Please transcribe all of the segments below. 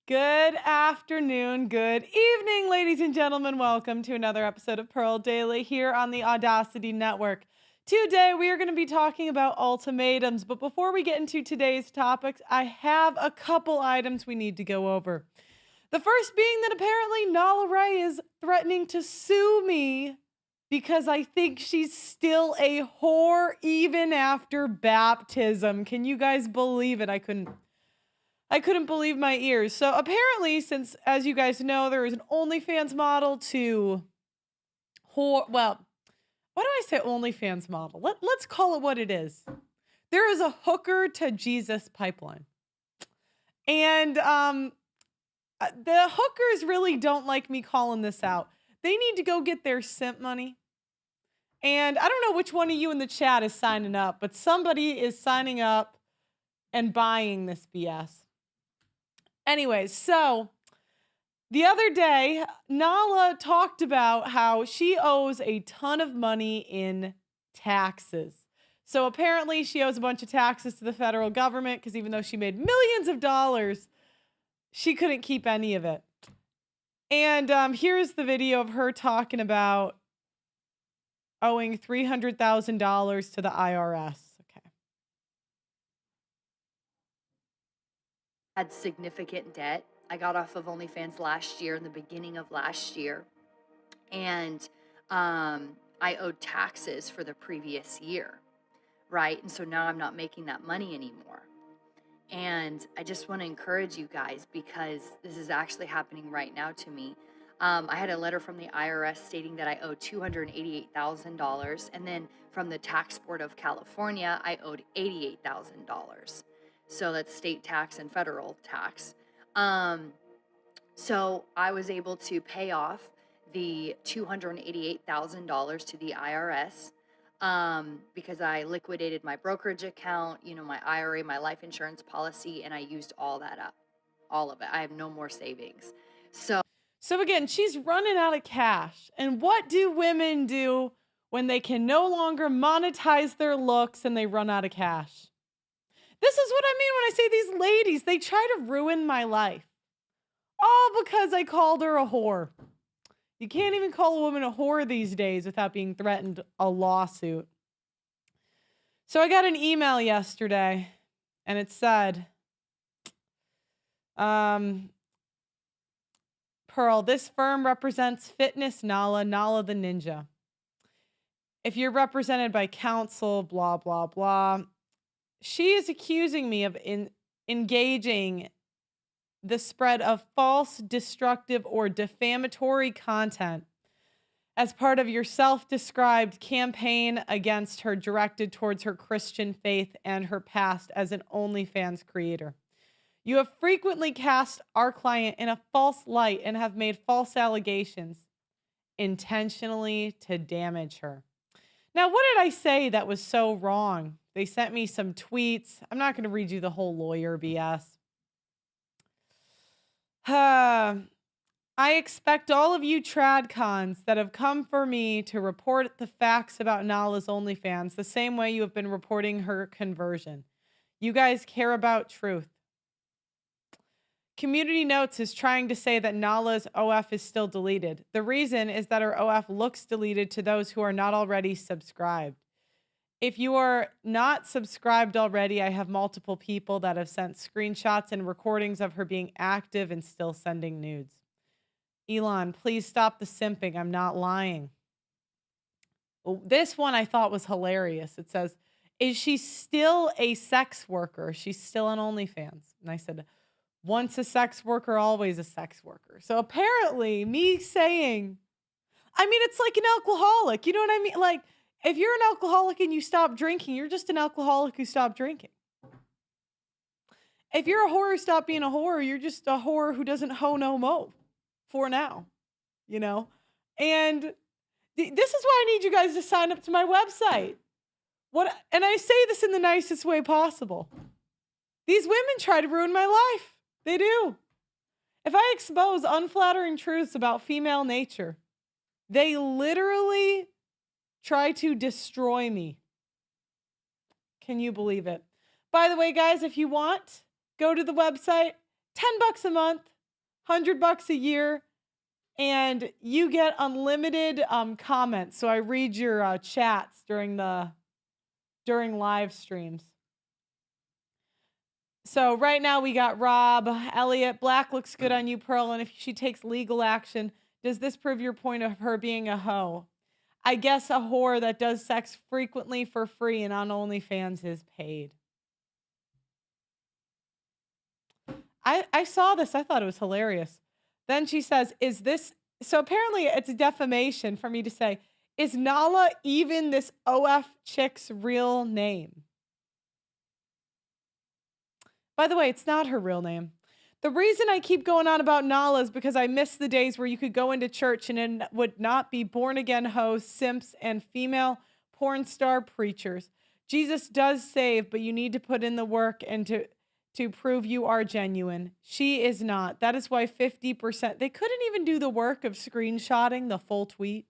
Good afternoon, good evening, ladies and gentlemen. Welcome to another episode of Pearl Daily here on the Audacity Network. Today, we are going to be talking about ultimatums, but before we get into today's topics, I have a couple items we need to go over. The first being that apparently Nala Ray is threatening to sue me because I think she's still a whore even after baptism. Can you guys believe it? I couldn't believe my ears. So apparently, since, as you guys know, there is an OnlyFans model to whore. Well, why do I say OnlyFans model? Let's call it what it is. There is a hooker to Jesus pipeline. And the hookers really don't like me calling this out. They need to go get their simp money. And I don't know which one of you in the chat is signing up, but somebody is signing up and buying this BS. Anyways, so the other day, Nala talked about how she owes a ton of money in taxes. So apparently she owes a bunch of taxes to the federal government because even though she made millions of dollars, she couldn't keep any of it. And here's the video of her talking about owing $300,000 to the IRS. Had significant debt. I got off of OnlyFans last year, in the beginning of last year, and I owed taxes for the previous year, right? And so now I'm not making that money anymore. And I just want to encourage you guys, because this is actually happening right now to me. I had a letter from the IRS stating that I owed $288,000, and then from the Tax Board of California, I owed $88,000. So that's state tax and federal tax. So I was able to pay off the $288,000 to the IRS because I liquidated my brokerage account, my IRA, my life insurance policy, and I used all that up, all of it. I have no more savings. So again, she's running out of cash. And what do women do when they can no longer monetize their looks and they run out of cash? This is what I mean when I say these ladies, they try to ruin my life. All because I called her a whore. You can't even call a woman a whore these days without being threatened a lawsuit. So I got an email yesterday, and it said, Pearl, this firm represents Fitness Nala the Ninja. If you're represented by counsel, blah, blah, blah. She is accusing me of engaging the spread of false, destructive, or defamatory content as part of your self-described campaign against her directed towards her Christian faith and her past as an OnlyFans creator. You have frequently cast our client in a false light and have made false allegations intentionally to damage her. Now, what did I say that was so wrong? They sent me some tweets. I'm not going to read you the whole lawyer BS. I expect all of you tradcons that have come for me to report the facts about Nala's OnlyFans the same way you have been reporting her conversion. You guys care about truth. Community Notes is trying to say that Nala's OF is still deleted. The reason is that her OF looks deleted to those who are not already subscribed. If you are not subscribed already, I have multiple people that have sent screenshots and recordings of her being active and still sending nudes. Elon, please stop the simping. I'm not lying. This one I thought was hilarious. It says, is she still a sex worker? She's still on OnlyFans. And I said, once a sex worker, always a sex worker. So apparently me saying, it's like an alcoholic. You know what I mean? Like, if you're an alcoholic and you stop drinking, you're just an alcoholic who stopped drinking. If you're a whore who stopped being a whore, you're just a whore who doesn't hoe no mo for now, And this is why I need you guys to sign up to my website. And I say this in the nicest way possible. These women try to ruin my life. They do. If I expose unflattering truths about female nature, they literally try to destroy me. Can you believe it? By the way, guys, if you want, go to the website, $10 a month. $100 a year, and you get unlimited comments. So I read your chats during live streams. So right now we got Rob, Elliot. Black looks good on you, Pearl. And if she takes legal action, does this prove your point of her being a hoe? I guess a whore that does sex frequently for free and on OnlyFans is paid. I saw this. I thought it was hilarious. Then she says, is this... So apparently it's defamation for me to say, is Nala even this OF chick's real name? By the way, it's not her real name. The reason I keep going on about Nala is because I miss the days where you could go into church and it would not be born-again hoes, simps, and female porn star preachers. Jesus does save, but you need to put in the work and to prove you are genuine. She is not. That is why 50%... They couldn't even do the work of screenshotting the full tweet.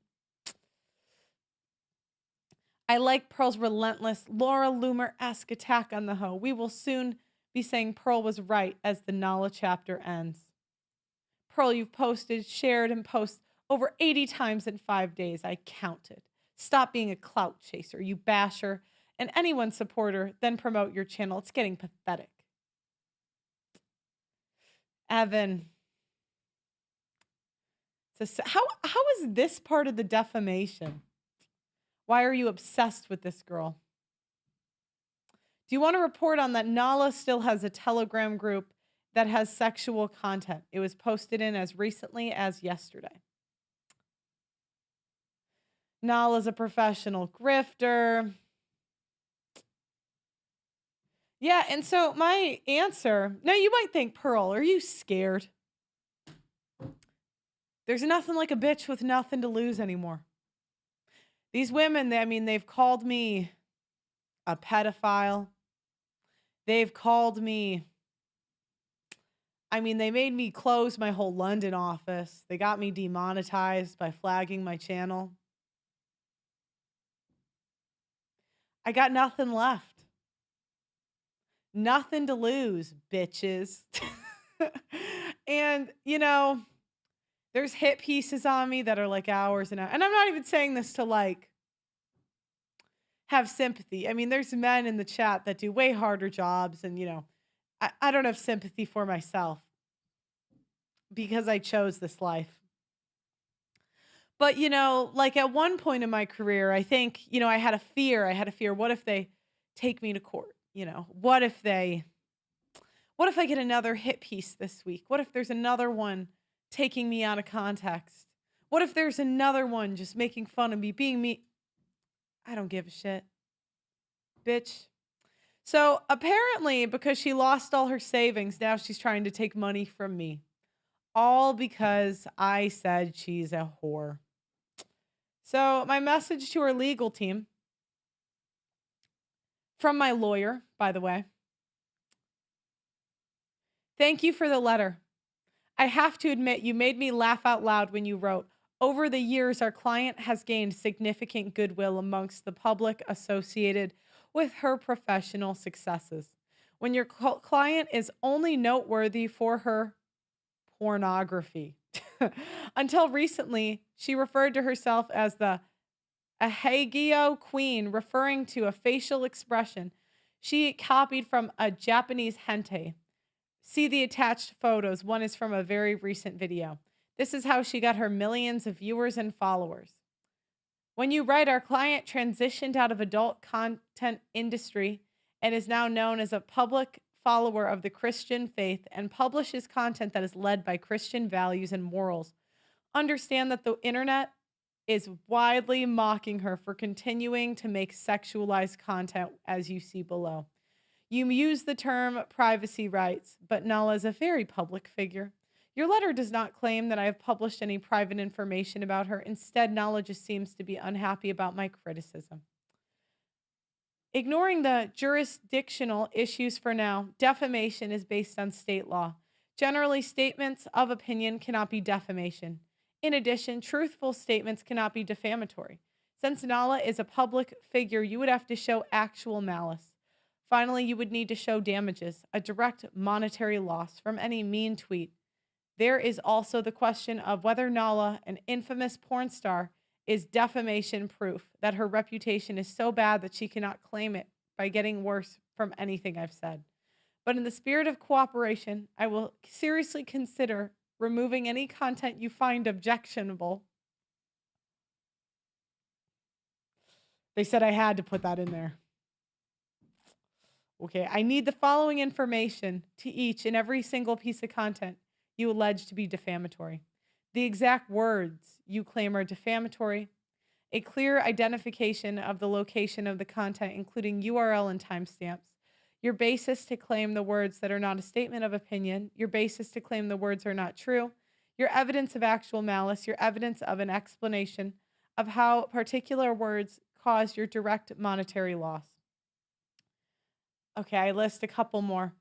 I like Pearl's relentless Laura Loomer-esque attack on the hoe. We will soon be saying Pearl was right as the Nala chapter ends. Pearl, you've posted, shared, and posted over 80 times in 5 days. I counted. Stop being a clout chaser, you basher, and anyone supporter, then promote your channel. It's getting pathetic. Evan. How is this part of the defamation? Why are you obsessed with this girl? Do you want to report on that Nala still has a Telegram group that has sexual content? It was posted in as recently as yesterday. Nala's a professional grifter. Yeah, and so my answer... Now, you might think, Pearl, are you scared? There's nothing like a bitch with nothing to lose anymore. These women, they've called me a pedophile. They've called me... they made me close my whole London office. They got me demonetized by flagging my channel. I got nothing left. Nothing to lose, bitches. And, there's hit pieces on me that are like hours and hours. And I'm not even saying this to have sympathy. There's men in the chat that do way harder jobs. And, I don't have sympathy for myself because I chose this life. But, at one point in my career, I think, I had a fear. What if they take me to court? What if I get another hit piece this week? What if there's another one taking me out of context? What if there's another one just making fun of me, being me? I don't give a shit, bitch. So apparently, because she lost all her savings, now she's trying to take money from me. All because I said she's a whore. So my message to her legal team, from my lawyer, by the way. Thank you for the letter. I have to admit, you made me laugh out loud when you wrote, over the years, our client has gained significant goodwill amongst the public associated with her professional successes. When your client is only noteworthy for her pornography. Until recently, she referred to herself as the Ahagio Queen, referring to a facial expression she copied from a Japanese hentai. See the attached photos. One is from a very recent video. This is how she got her millions of viewers and followers. When you write, our client transitioned out of adult content industry and is now known as a public follower of the Christian faith and publishes content that is led by Christian values and morals. Understand that the internet is widely mocking her for continuing to make sexualized content, as you see below. You use the term privacy rights, but Nala is a very public figure. Your letter does not claim that I have published any private information about her. Instead, Nala just seems to be unhappy about my criticism. Ignoring the jurisdictional issues for now, defamation is based on state law. Generally, statements of opinion cannot be defamation. In addition, truthful statements cannot be defamatory. Since Nala is a public figure, you would have to show actual malice. Finally, you would need to show damages, a direct monetary loss from any mean tweet There is also the question of whether Nala, an infamous porn star, is defamation proof that her reputation is so bad that she cannot claim it by getting worse from anything I've said. But in the spirit of cooperation, I will seriously consider removing any content you find objectionable. They said I had to put that in there. Okay, I need the following information to each and every single piece of content you allege to be defamatory. The exact words you claim are defamatory, a clear identification of the location of the content, including URL and timestamps, your basis to claim the words that are not a statement of opinion, your basis to claim the words are not true, your evidence of actual malice, your evidence of an explanation of how particular words cause your direct monetary loss. Okay, I list a couple more.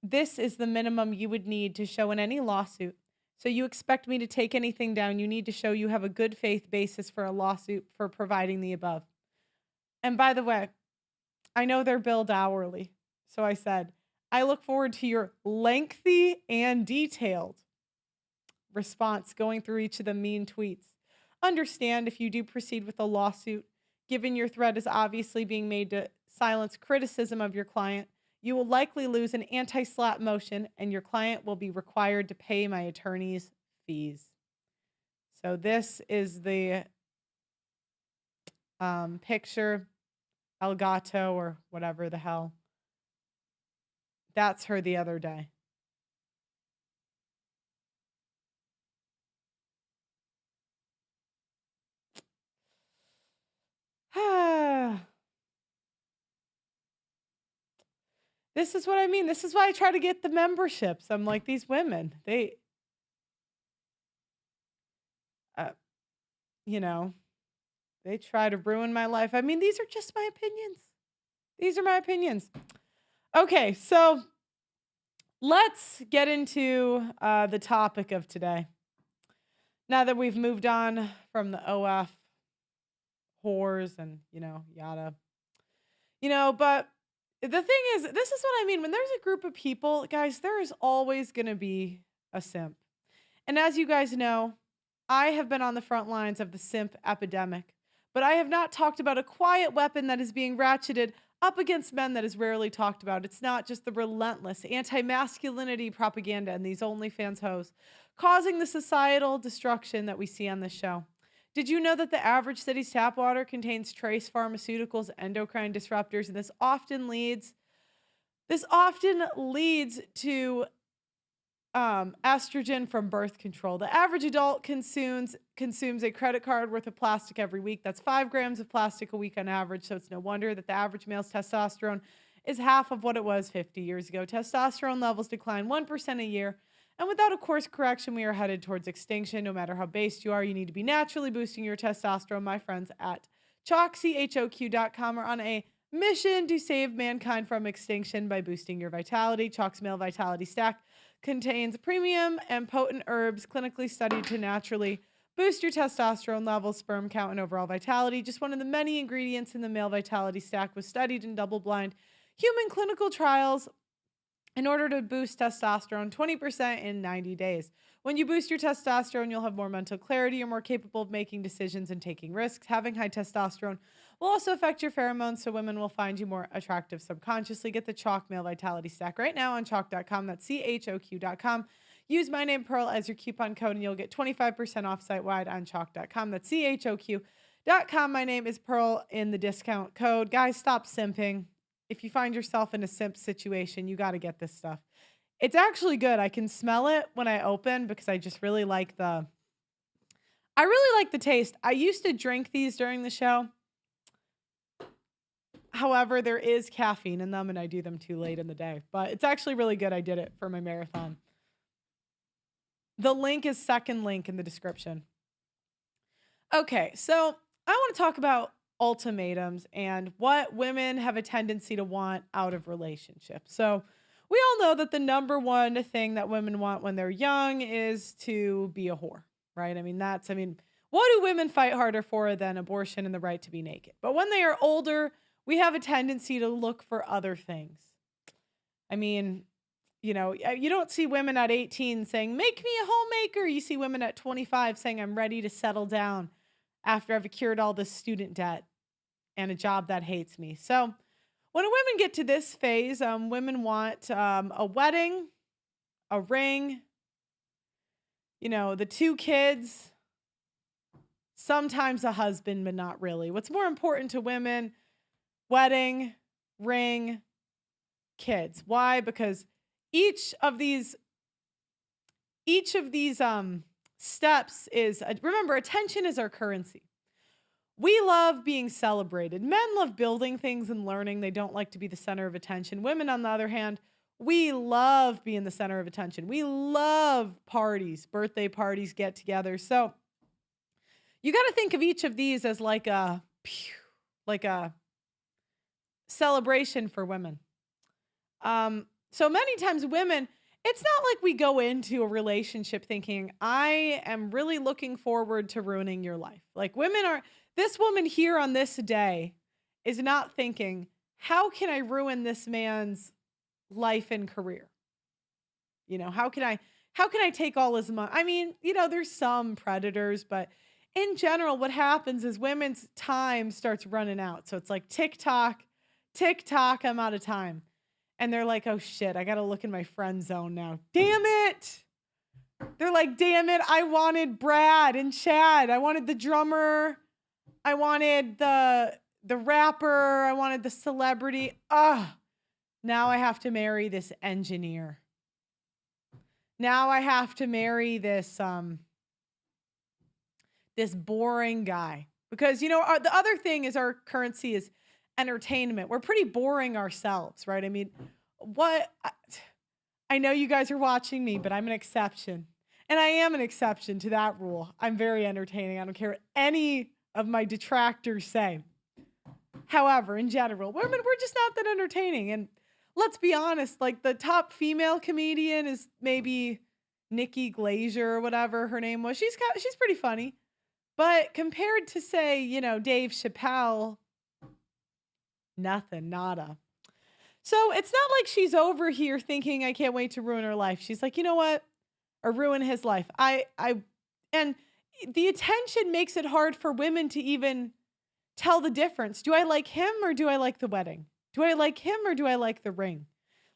This is the minimum you would need to show in any lawsuit. So you expect me to take anything down, you need to show you have a good faith basis for a lawsuit for providing the above. And by the way, I know they're billed hourly. So I said, I look forward to your lengthy and detailed response going through each of the mean tweets. Understand if you do proceed with a lawsuit, given your threat is obviously being made to silence criticism of your client, you will likely lose an anti-slap motion and your client will be required to pay my attorney's fees. So this is the picture, Elgato or whatever the hell. That's her the other day. This is what I mean. This is why I try to get the memberships. I'm like, these women, they, you know, they try to ruin my life. I mean, these are just my opinions. These are my opinions. Okay, so let's get into the topic of today. Now that we've moved on from the OF whores and, yada. But the thing is, this is what I mean. When there's a group of people, guys, there is always going to be a simp. And as you guys know, I have been on the front lines of the simp epidemic, but I have not talked about a quiet weapon that is being ratcheted up against men that is rarely talked about. It's not just the relentless anti-masculinity propaganda and these OnlyFans hoes causing the societal destruction that we see on this show. Did you know that the average city's tap water contains trace pharmaceuticals, endocrine disruptors, and this often leads to estrogen from birth control. The average adult consumes a credit card worth of plastic every week. That's 5 grams of plastic a week on average, so it's no wonder that the average male's testosterone is half of what it was 50 years ago. Testosterone levels decline 1% a year. And without a course correction, we are headed towards extinction. No matter how based you are, you need to be naturally boosting your testosterone. My friends at ChalkChoq.com are on a mission to save mankind from extinction by boosting your vitality. Chalk's Male Vitality Stack contains premium and potent herbs clinically studied to naturally boost your testosterone levels, sperm count, and overall vitality. Just one of the many ingredients in the Male Vitality Stack was studied in double-blind human clinical trials in order to boost testosterone 20% in 90 days. When you boost your testosterone, you'll have more mental clarity. You're more capable of making decisions and taking risks. Having high testosterone will also affect your pheromones, so women will find you more attractive subconsciously. Get the Chalk Male Vitality Stack right now on chalk.com. That's CHOQ.com. Use my name, Pearl, as your coupon code, and you'll get 25% off site-wide on chalk.com. That's CHOQ.com. My name is Pearl in the discount code. Guys, stop simping. If you find yourself in a simp situation, you got to get this stuff. It's actually good. I can smell it when I open because I just really like the taste. I used to drink these during the show. However, there is caffeine in them and I do them too late in the day. But it's actually really good. I did it for my marathon. The link is second link in the description. Okay, so I want to talk about ultimatums and what women have a tendency to want out of relationships. So we all know that the number one thing that women want when they're young is to be a whore, right? What do women fight harder for than abortion and the right to be naked? But when they are older, we have a tendency to look for other things. You don't see women at 18 saying, make me a homemaker. You see women at 25 saying, I'm ready to settle down after I've accrued all this student debt and a job that hates me. So when women get to this phase, women want a wedding, a ring, the 2 kids, sometimes a husband, but not really. What's more important to women? Wedding, ring, kids. Why? Because each of these steps is, remember, attention is our currency. We love being celebrated. Men love building things and learning. They don't like to be the center of attention. Women, on the other hand, we love being the center of attention. We love parties, birthday parties, get-togethers. So you got to think of each of these as like a celebration for women. So many times women, it's not like we go into a relationship thinking, I am really looking forward to ruining your life. Like this woman here on this day is not thinking, how can I ruin this man's life and career? How can I take all his money? I mean, there's some predators, but in general, what happens is women's time starts running out. So it's like TikTok, I'm out of time. And they're like, oh shit, I got to look in my friend zone now. Damn it. They're like, damn it. I wanted Brad and Chad. I wanted the drummer. I wanted the rapper. I wanted the celebrity. Now I have to marry this engineer. Now I have to marry this boring guy. Because, the other thing is our currency is entertainment. We're pretty boring ourselves, right? I mean, I know you guys are watching me, but I'm an exception. And I am an exception to that rule. I'm very entertaining. I don't care what any of my detractors say. However, in general, we're just not that entertaining. And let's be honest, like the top female comedian is maybe Nikki Glaser or whatever her name was. She's pretty funny. But compared to, say, Dave Chappelle, nothing, nada. So it's not like she's over here thinking, I can't wait to ruin her life. She's like, you know what? Or ruin his life. And the attention makes it hard for women to even tell the difference. Do I like him or do I like the wedding? Do I like him or do I like the ring?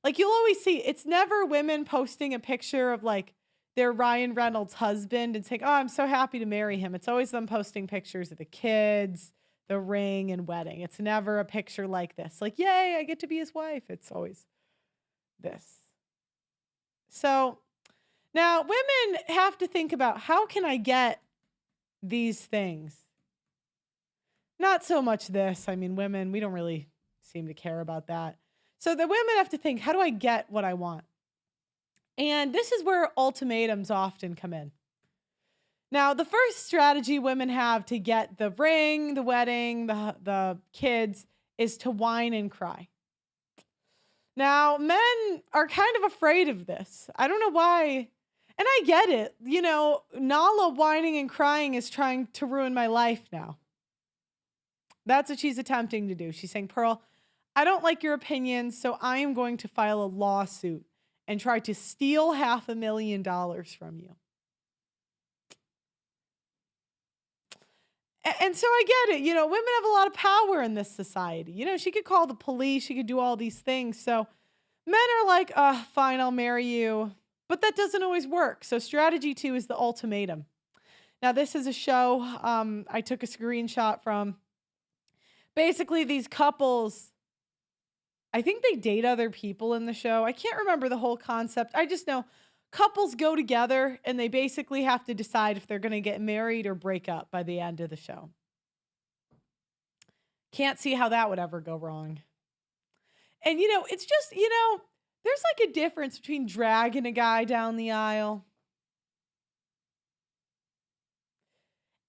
Like you'll always see, it's never women posting a picture of like their Ryan Reynolds husband and saying, oh, I'm so happy to marry him. It's always them posting pictures of the kids, the ring and wedding. It's never a picture like this. Like, yay, I get to be his wife. It's always this. So now women have to think about, how can I get these things? Not so much this. I mean, women, we don't really seem to care about that. So the women have to think, how do I get what I want? And this is where ultimatums often come in. Now, the first strategy women have to get the ring, the wedding, the kids is to whine and cry. Now, men are kind of afraid of this. I don't know why. And I get it. Nala whining and crying is trying to ruin my life now. That's what she's attempting to do. She's saying, Pearl, I don't like your opinions, so I am going to file a lawsuit and try to steal $500,000 from you. And so I get it. Women have a lot of power in this society. She could call the police. She could do all these things. So men are like, fine, I'll marry you. But that doesn't always work. So strategy 2 is the ultimatum. Now, this is a show I took a screenshot from. Basically, these couples, I think they date other people in the show. I can't remember the whole concept. I just know couples go together and they basically have to decide if they're going to get married or break up by the end of the show. Can't see how that would ever go wrong. And, it's just, there's like a difference between dragging a guy down the aisle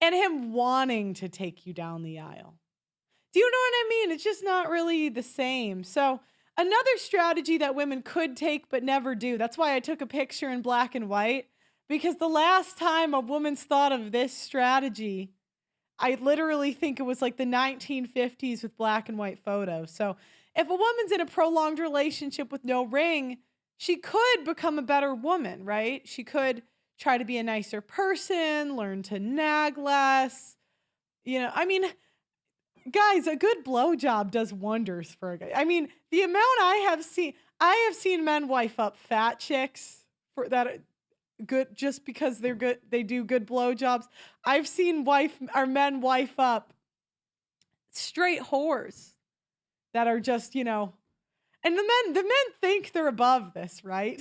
and him wanting to take you down the aisle. Do you know what I mean? It's just not really the same. So another strategy that women could take but never do, that's why I took a picture in black and white, because the last time a woman's thought of this strategy, I literally think it was like the 1950s with black and white photos. So if a woman's in a prolonged relationship with no ring, she could become a better woman, right? She could try to be a nicer person, learn to nag less. I mean, guys, a good blowjob does wonders for a guy. I mean, the amount I have seen men wife up fat chicks for that good just because they're good, they do good blowjobs. I've seen men wife up straight whores that are just, and the men think they're above this, right?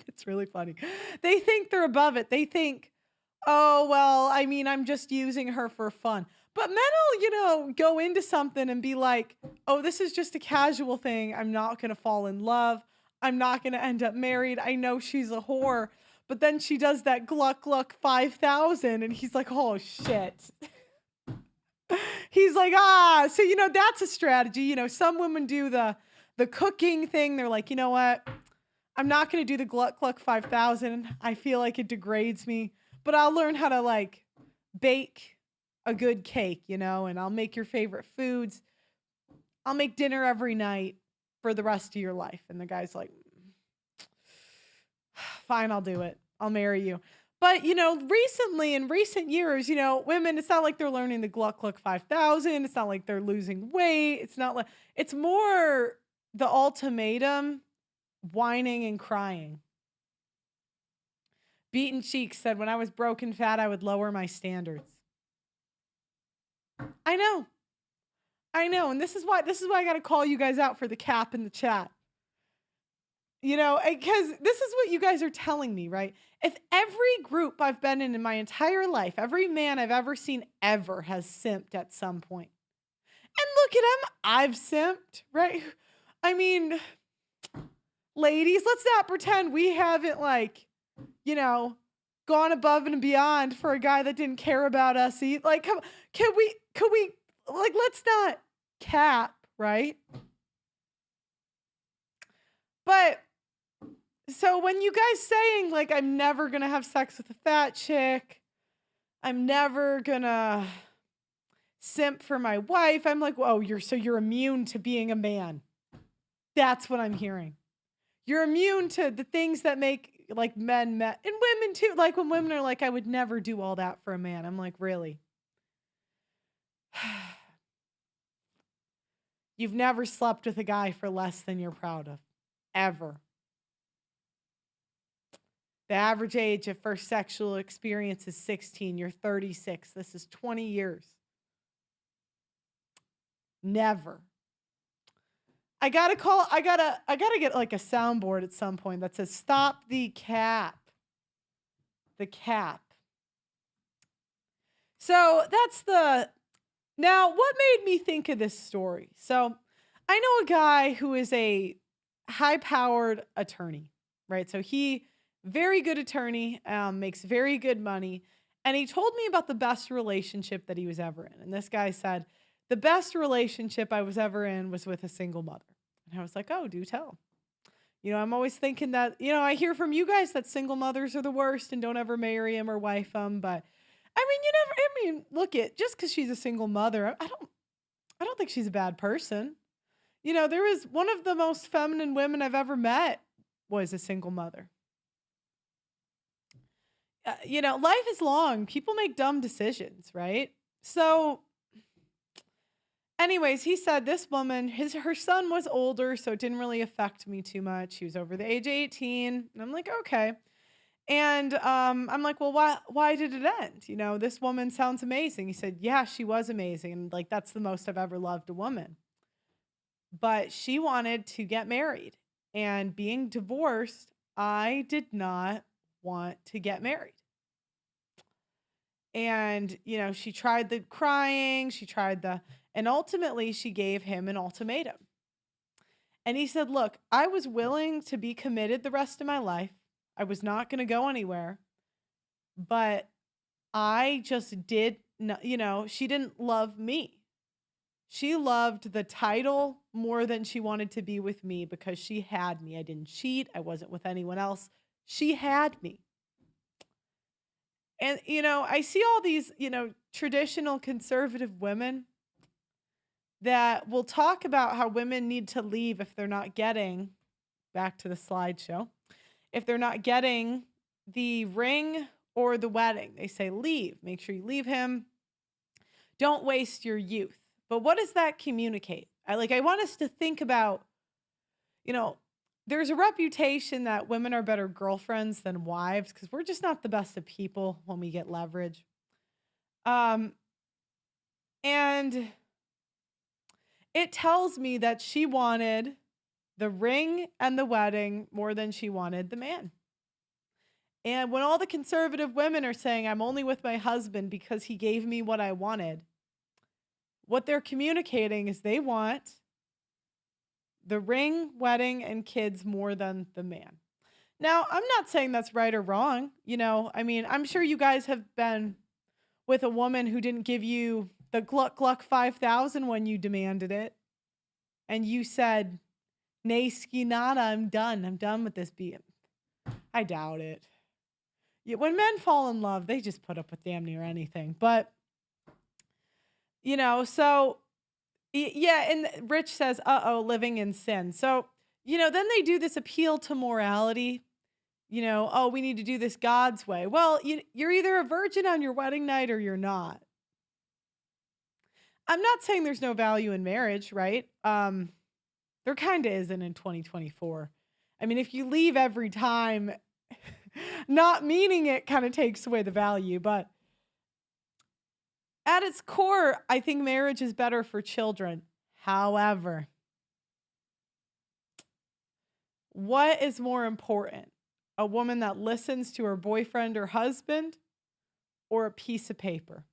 It's really funny. They think they're above it. They think, oh, well, I mean, I'm just using her for fun. But men will, go into something and be like, oh, this is just a casual thing. I'm not going to fall in love. I'm not going to end up married. I know she's a whore. But then she does that Gluck Gluck 5,000 and he's like, oh, shit. He's like, so, that's a strategy. Some women do the cooking thing. They're like, you know what? I'm not going to do the Gluck Gluck 5,000. I feel like it degrades me, but I'll learn how to bake a good cake, and I'll make your favorite foods. I'll make dinner every night for the rest of your life. And the guy's like, fine, I'll do it. I'll marry you. But, recently, in recent years, women, it's not like they're learning the Gluck Gluck 5,000. It's not like they're losing weight. It's not like, it's more the ultimatum, whining and crying. Beaten Cheeks said, when I was broke and fat, I would lower my standards. I know. And this is why I got to call you guys out for the cap in the chat. Because this is what you guys are telling me, right? If every group I've been in my entire life, every man I've ever seen ever has simped at some point. And look at him, I've simped, right? I mean, ladies, let's not pretend we haven't gone above and beyond for a guy that didn't care about us. Could we let's not cap, right? But so when you guys saying I'm never gonna have sex with a fat chick, I'm never gonna simp for my wife, I'm like, whoa, you're immune to being a man. That's what I'm hearing. You're immune to the things that make men and women too. When women are like, I would never do all that for a man. I'm like, really? You've never slept with a guy for less than you're proud of. Ever. The average age of first sexual experience is 16. You're 36. This is 20 years. Never. I gotta get a soundboard at some point that says, stop the cap. The cap. So now what made me think of this story? So I know a guy who is a high-powered attorney, right? So very good attorney, makes very good money. And he told me about the best relationship that he was ever in. And this guy said, the best relationship I was ever in was with a single mother. And I was like, oh, do tell. I'm always thinking that, I hear from you guys that single mothers are the worst and don't ever marry them or wife them. But look just because she's a single mother, I don't think she's a bad person. There was one of the most feminine women I've ever met was a single mother. Life is long. People make dumb decisions, right? So anyways, he said this woman, her son was older, so it didn't really affect me too much. He was over the age of 18. And I'm like, okay. And I'm like, well, why did it end? This woman sounds amazing. He said, yeah, she was amazing. And that's the most I've ever loved a woman. But she wanted to get married. And being divorced, I did not want to get married. And, she tried the crying, and ultimately she gave him an ultimatum. And he said, look, I was willing to be committed the rest of my life. I was not going to go anywhere, but I just did not, she didn't love me. She loved the title more than she wanted to be with me because she had me. I didn't cheat. I wasn't with anyone else. She had me. And, I see all these, traditional conservative women that will talk about how women need to leave if they're not getting back to the slideshow. If they're not getting the ring or the wedding, they say leave. Make sure you leave him. Don't waste your youth. But what does that communicate? I want us to think about, you know, there's a reputation that women are better girlfriends than wives because we're just not the best of people when we get leverage. Um, and it tells me that she wanted the ring and the wedding more than she wanted the man. And when all the conservative women are saying, I'm only with my husband because he gave me what I wanted, what they're communicating is they want the ring, wedding, and kids more than the man. Now, I'm not saying that's right or wrong. I'm sure you guys have been with a woman who didn't give you the Gluck Gluck 5,000 when you demanded it. And you said, nay, ski nada, I'm done. I'm done with this being. I doubt it. Yeah, when men fall in love, they just put up with damn near anything. But, so, yeah, and Rich says, living in sin. So, then they do this appeal to morality. Oh, we need to do this God's way. Well, you're either a virgin on your wedding night or you're not. I'm not saying there's no value in marriage, right? There kind of isn't in 2024. I mean, if you leave every time, not meaning it kind of takes away the value. But at its core, I think marriage is better for children. However, what is more important? A woman that listens to her boyfriend or husband or a piece of paper?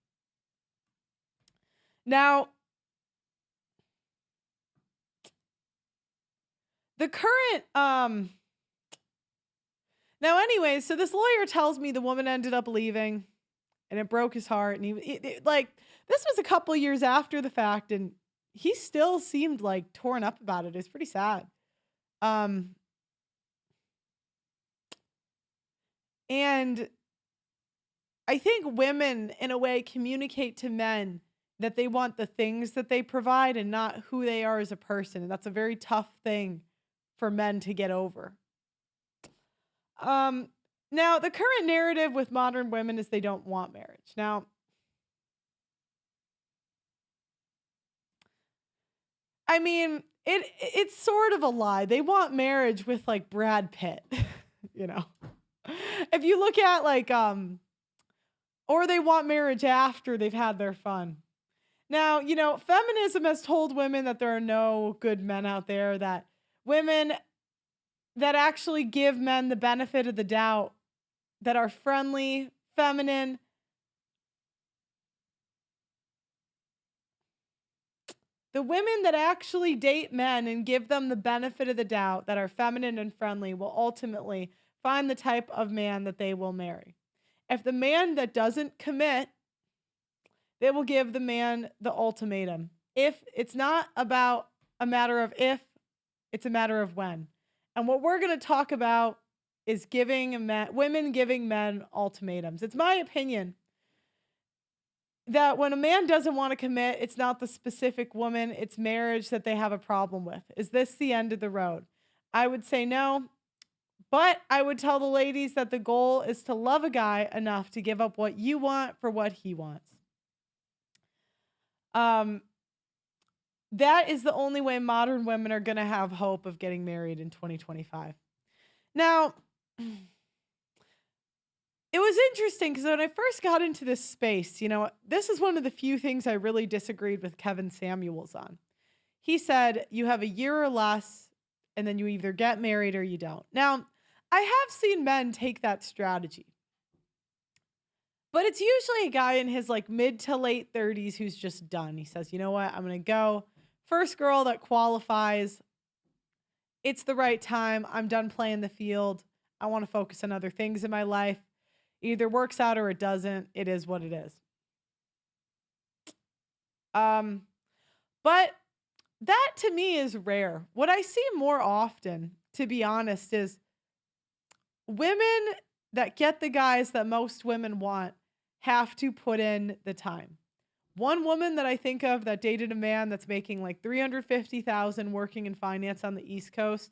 Now, the current, anyways, so this lawyer tells me the woman ended up leaving and it broke his heart. And this was a couple years after the fact and he still seemed like torn up about it. It's pretty sad. And I think women, in a way, communicate to men that they want the things that they provide and not who they are as a person. And that's a very tough thing for men to get over. Now, the current narrative with modern women is they don't want marriage. Now, I mean, it's sort of a lie. They want marriage with like Brad Pitt, If you look at or they want marriage after they've had their fun. Now, feminism has told women that there are no good men out there, that women that actually give men the benefit of the doubt, that are friendly, feminine, the women that actually date men and give them the benefit of the doubt, that are feminine and friendly, will ultimately find the type of man that they will marry. If the man that doesn't commit, they will give the man the ultimatum. If it's not about a matter of if, it's a matter of when. And what we're going to talk about is women giving men ultimatums. It's my opinion that when a man doesn't want to commit, it's not the specific woman, it's marriage that they have a problem with. Is this the end of the road? I would say no. But I would tell the ladies that the goal is to love a guy enough to give up what you want for what he wants. That is the only way modern women are going to have hope of getting married in 2025. Now, it was interesting because when I first got into this space, this is one of the few things I really disagreed with Kevin Samuels on. He said, you have a year or less, and then you either get married or you don't. Now, I have seen men take that strategy. But it's usually a guy in his mid to late 30s who's just done. He says, you know what? I'm going to go. First girl that qualifies. It's the right time. I'm done playing the field. I want to focus on other things in my life. It either works out or it doesn't. It is what it is. But that to me is rare. What I see more often, to be honest, is women that get the guys that most women want have to put in the time. One woman that I think of that dated a man that's making $350,000 working in finance on the East Coast,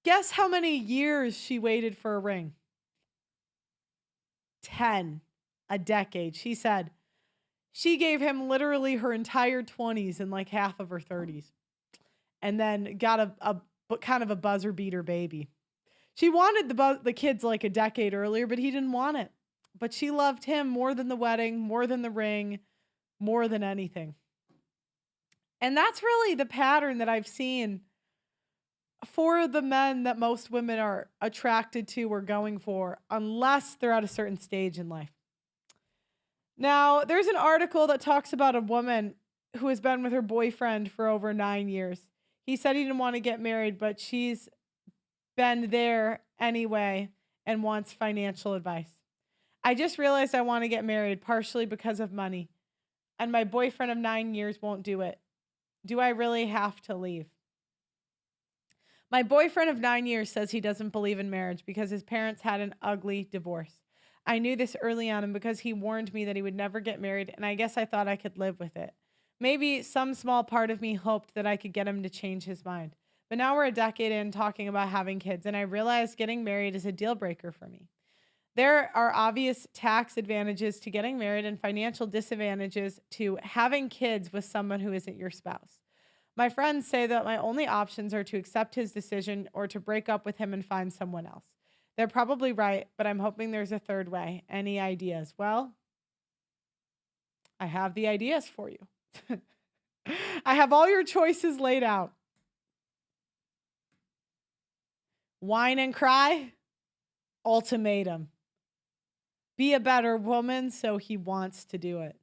Guess how many years she waited for a ring? 10. A decade. She said she gave him literally her entire 20s and like half of her 30s, and then got but kind of a buzzer beater baby. She wanted the kids like a decade earlier, but he didn't want it. But she loved him more than the wedding, more than the ring, more than anything. And that's really the pattern that I've seen for the men that most women are attracted to or going for, unless they're at a certain stage in life. Now, there's an article that talks about a woman who has been with her boyfriend for over 9 years. He said he didn't want to get married, but she's been there anyway and wants financial advice. I just realized I want to get married partially because of money, and my boyfriend of 9 years won't do it. Do I really have to leave? My boyfriend of 9 years says he doesn't believe in marriage because his parents had an ugly divorce. I knew this early on, and because he warned me that he would never get married, and I guess I thought I could live with it. Maybe some small part of me hoped that I could get him to change his mind. But now we're a decade in talking about having kids, and I realized getting married is a deal breaker for me. There are obvious tax advantages to getting married and financial disadvantages to having kids with someone who isn't your spouse. My friends say that my only options are to accept his decision or to break up with him and find someone else. They're probably right, but I'm hoping there's a third way. Any ideas? Well, I have the ideas for you. I have all your choices laid out. Whine and cry, ultimatum. Be a better woman so he wants to do it.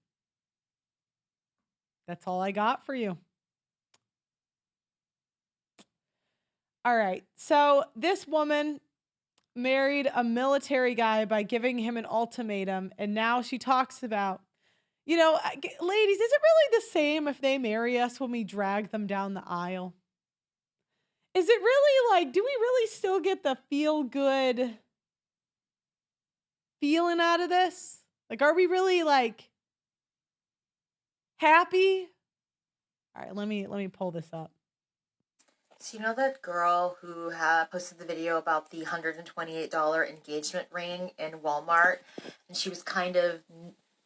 That's all I got for you. All right. So this woman married a military guy by giving him an ultimatum. And now she talks about, ladies, is it really the same if they marry us when we drag them down the aisle? Is it really like, do we really still get the feel good feeling out of this? Like, are we really like happy? All right, let me pull this up. So you know that girl who posted the video about the $128 engagement ring in Walmart, and she was kind of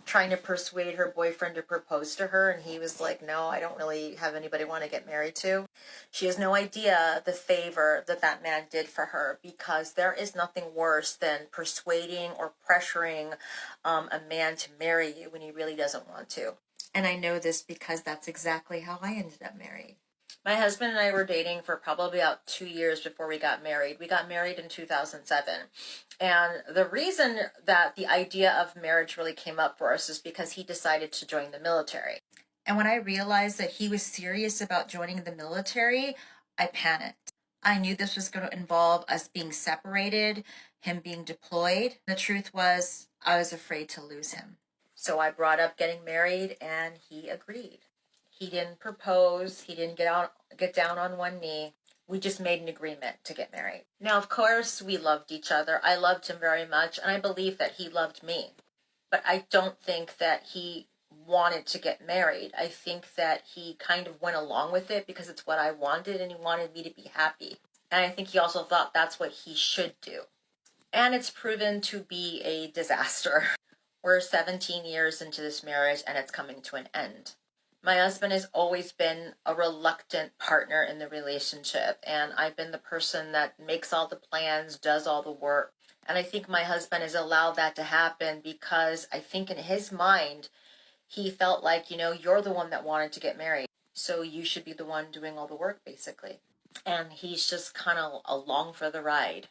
trying to persuade her boyfriend to propose to her, and he was like, no, I don't really have anybody want to get married to. She has no idea the favor that man did for her, because there is nothing worse than persuading or pressuring a man to marry you when he really doesn't want to. And I know this because that's exactly how I ended up married. My husband and I were dating for probably about 2 years before we got married. We got married in 2007. And the reason that the idea of marriage really came up for us is because he decided to join the military. And when I realized that he was serious about joining the military, I panicked. I knew this was going to involve us being separated, him being deployed. The truth was, I was afraid to lose him. So I brought up getting married, and he agreed. He didn't propose. He didn't get down on one knee. We just made an agreement to get married. Now, of course, we loved each other. I loved him very much, and I believe that he loved me. But I don't think that he wanted to get married. I think that he kind of went along with it because it's what I wanted, and he wanted me to be happy. And I think he also thought that's what he should do. And it's proven to be a disaster. We're 17 years into this marriage, and it's coming to an end. My husband has always been a reluctant partner in the relationship, and I've been the person that makes all the plans, does all the work. And I think my husband has allowed that to happen because I think in his mind, he felt like, you're the one that wanted to get married, so you should be the one doing all the work, basically. And he's just kind of along for the ride.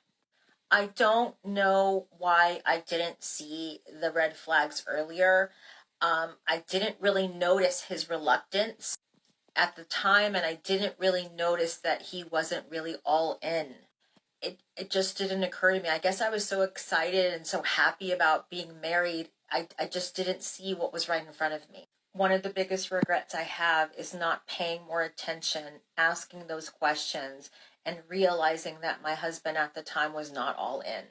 I don't know why I didn't see the red flags earlier. I didn't really notice his reluctance at the time, and I didn't really notice that he wasn't really all in. It just didn't occur to me. I guess I was so excited and so happy about being married, I just didn't see what was right in front of me. One of the biggest regrets I have is not paying more attention, asking those questions, and realizing that my husband at the time was not all in.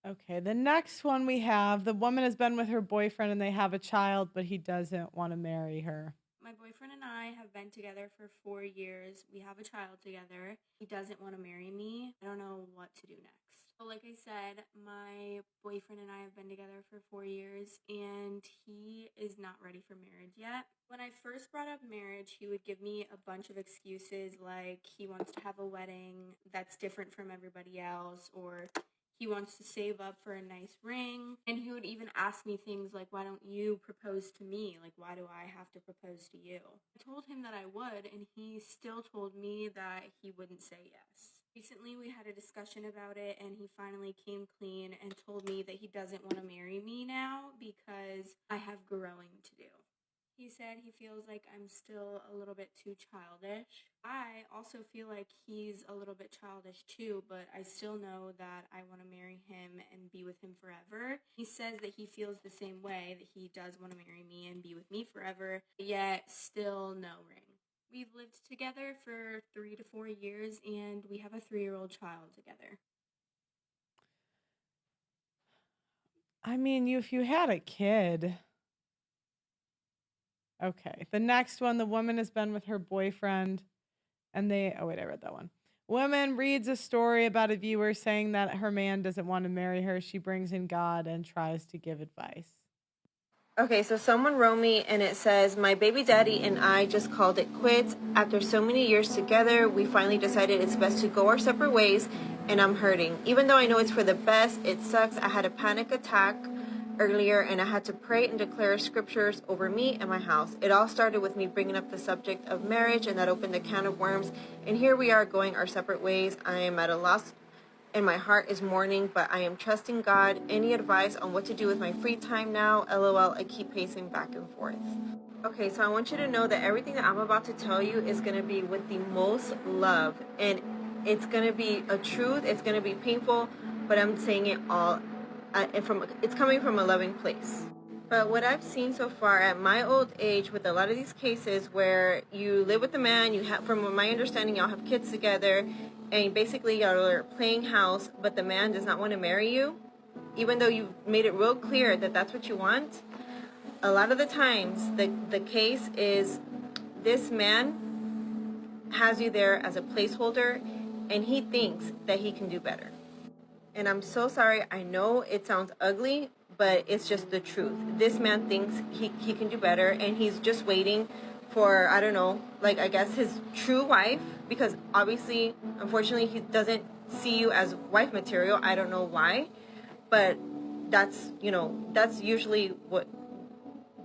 Okay, the next one we have, the woman has been with her boyfriend and they have a child, but he doesn't want to marry her. my boyfriend and I have been together for 4 years. We have a child together. He doesn't want to marry me. I don't know what to do next. So like I said, my boyfriend and I have been together for 4 years, and he is not ready for marriage yet. When I first brought up marriage, he would give me a bunch of excuses, like he wants to have a wedding that's different from everybody else, or he wants to save up for a nice ring. And he would even ask me things like, why don't you propose to me? Like, why do I have to propose to you? I told him that I would, and he still told me that he wouldn't say yes. Recently, we had a discussion about it, and he finally came clean and told me that he doesn't want to marry me now because I have growing to do. He said he feels like I'm still a little bit too childish. I also feel like he's a little bit childish too, but I still know that I want to marry him and be with him forever. He says that he feels the same way, that he does want to marry me and be with me forever, yet still no ring. We've lived together for 3 to 4 years, and we have a 3-year-old child together. I mean, if you had a kid. Okay. The next one, the woman has been with her boyfriend and I read that one. Woman reads a story about a viewer saying that her man doesn't want to marry her. She brings in God and tries to give advice. Okay, so someone wrote me and it says, my baby daddy and I just called it quits. After so many years together, we finally decided it's best to go our separate ways, and I'm hurting. Even though I know it's for the best, it sucks. I had a panic attack earlier and I had to pray and declare scriptures over me and my house. It all started with me bringing up the subject of marriage, and that opened a can of worms. And here we are going our separate ways. I am at a loss and my heart is mourning, but I am trusting God. Any advice on what to do with my free time now? LOL, I keep pacing back and forth. Okay, so I want you to know that everything that I'm about to tell you is going to be with the most love, and it's going to be a truth. It's going to be painful, but I'm saying it all it's coming from a loving place. But what I've seen so far at my old age with a lot of these cases where you live with a man, you have, from my understanding, y'all have kids together, and basically y'all are playing house, but the man does not want to marry you, even though you've made it real clear that that's what you want. A lot of the times, the case is this man has you there as a placeholder, and he thinks that he can do better. And I'm so sorry, I know it sounds ugly, but it's just the truth. This man thinks he can do better, and he's just waiting for, I don't know, like, I guess his true wife, because obviously, unfortunately, he doesn't see you as wife material. I don't know why, but that's usually what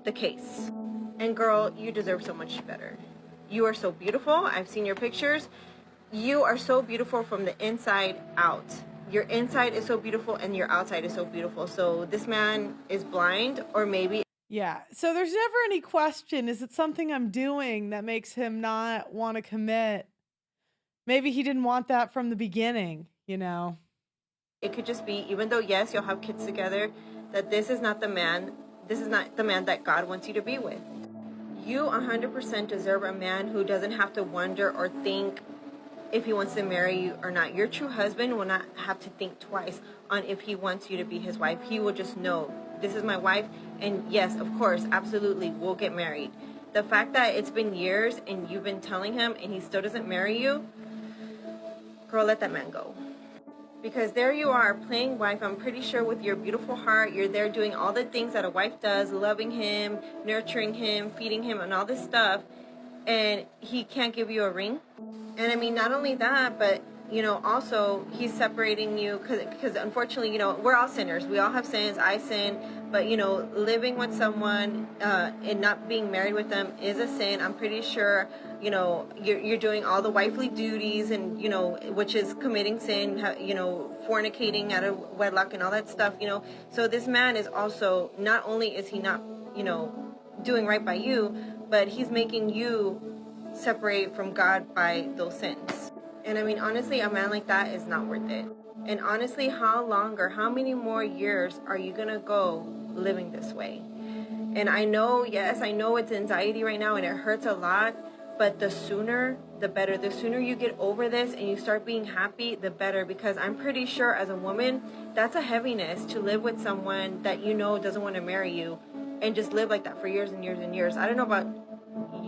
the case. And girl, you deserve so much better. You are so beautiful. I've seen your pictures. You are so beautiful from the inside out. Your inside is so beautiful and your outside is so beautiful. So this man is blind, or maybe. Yeah. So there's never any question. Is it something I'm doing that makes him not want to commit? Maybe he didn't want that from the beginning, It could just be, even though, yes, you'll have kids together, that this is not the man that God wants you to be with. You 100% deserve a man who doesn't have to wonder or think if he wants to marry you or not. Your true husband will not have to think twice on if he wants you to be his wife. He will just know, this is my wife, and yes, of course, absolutely, we'll get married. The fact that it's been years and you've been telling him and he still doesn't marry you, girl, let that man go. Because there you are, playing wife. I'm pretty sure with your beautiful heart, you're there doing all the things that a wife does, loving him, nurturing him, feeding him, and all this stuff, and he can't give you a ring. And I mean, not only that, but also he's separating you because unfortunately, we're all sinners. We all have sins. I sin, but living with someone and not being married with them is a sin. I'm pretty sure you're doing all the wifely duties, and which is committing sin, fornicating out of wedlock and all that stuff. So this man is also, not only is he not doing right by you, but he's making you separate from God by those sins. And I mean, honestly, a man like that is not worth it. And honestly, how long or how many more years are you gonna go living this way? And I know, yes, I know it's anxiety right now and it hurts a lot, but the sooner the better. The sooner you get over this and you start being happy, the better. Because I'm pretty sure as a woman, that's a heaviness to live with someone that doesn't want to marry you and just live like that for years and years and years. I don't know about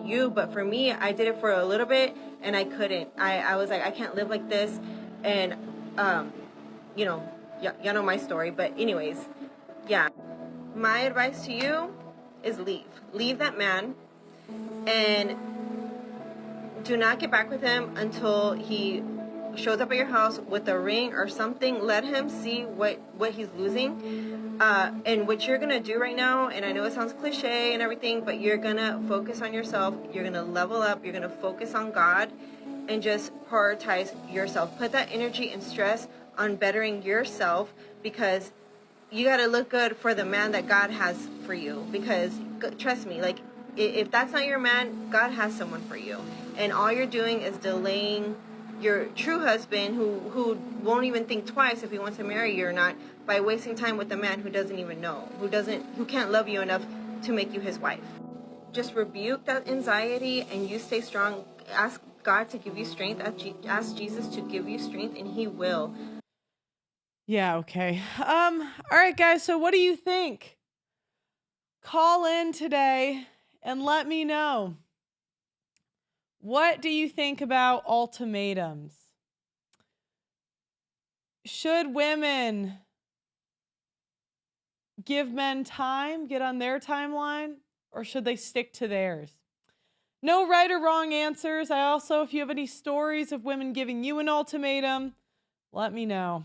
you, but for me, I did it for a little bit and I couldn't. I was like, I can't live like this. And, you know, y'all know my story. But anyways, yeah. My advice to you is leave. Leave that man and do not get back with him until he shows up at your house with a ring or something. Let him see what he's losing. And what you're gonna do right now, and I know it sounds cliche and everything, but you're gonna focus on yourself. You're gonna level up. You're gonna focus on God and just prioritize yourself. Put that energy and stress on bettering yourself, because you got to look good for the man that God has for you. Because trust me, like, if that's not your man, God has someone for you. And all you're doing is delaying your true husband, who won't even think twice if he wants to marry you or not, by wasting time with a man who doesn't even know, who can't love you enough to make you his wife. Just rebuke that anxiety and you stay strong. Ask God to give you strength. Ask Jesus to give you strength, and he will. Yeah, okay. All right, guys, so what do you think? Call in today and let me know. What do you think about ultimatums? Should women give men time, get on their timeline, or should they stick to theirs? No right or wrong answers. I also, if you have any stories of women giving you an ultimatum, let me know.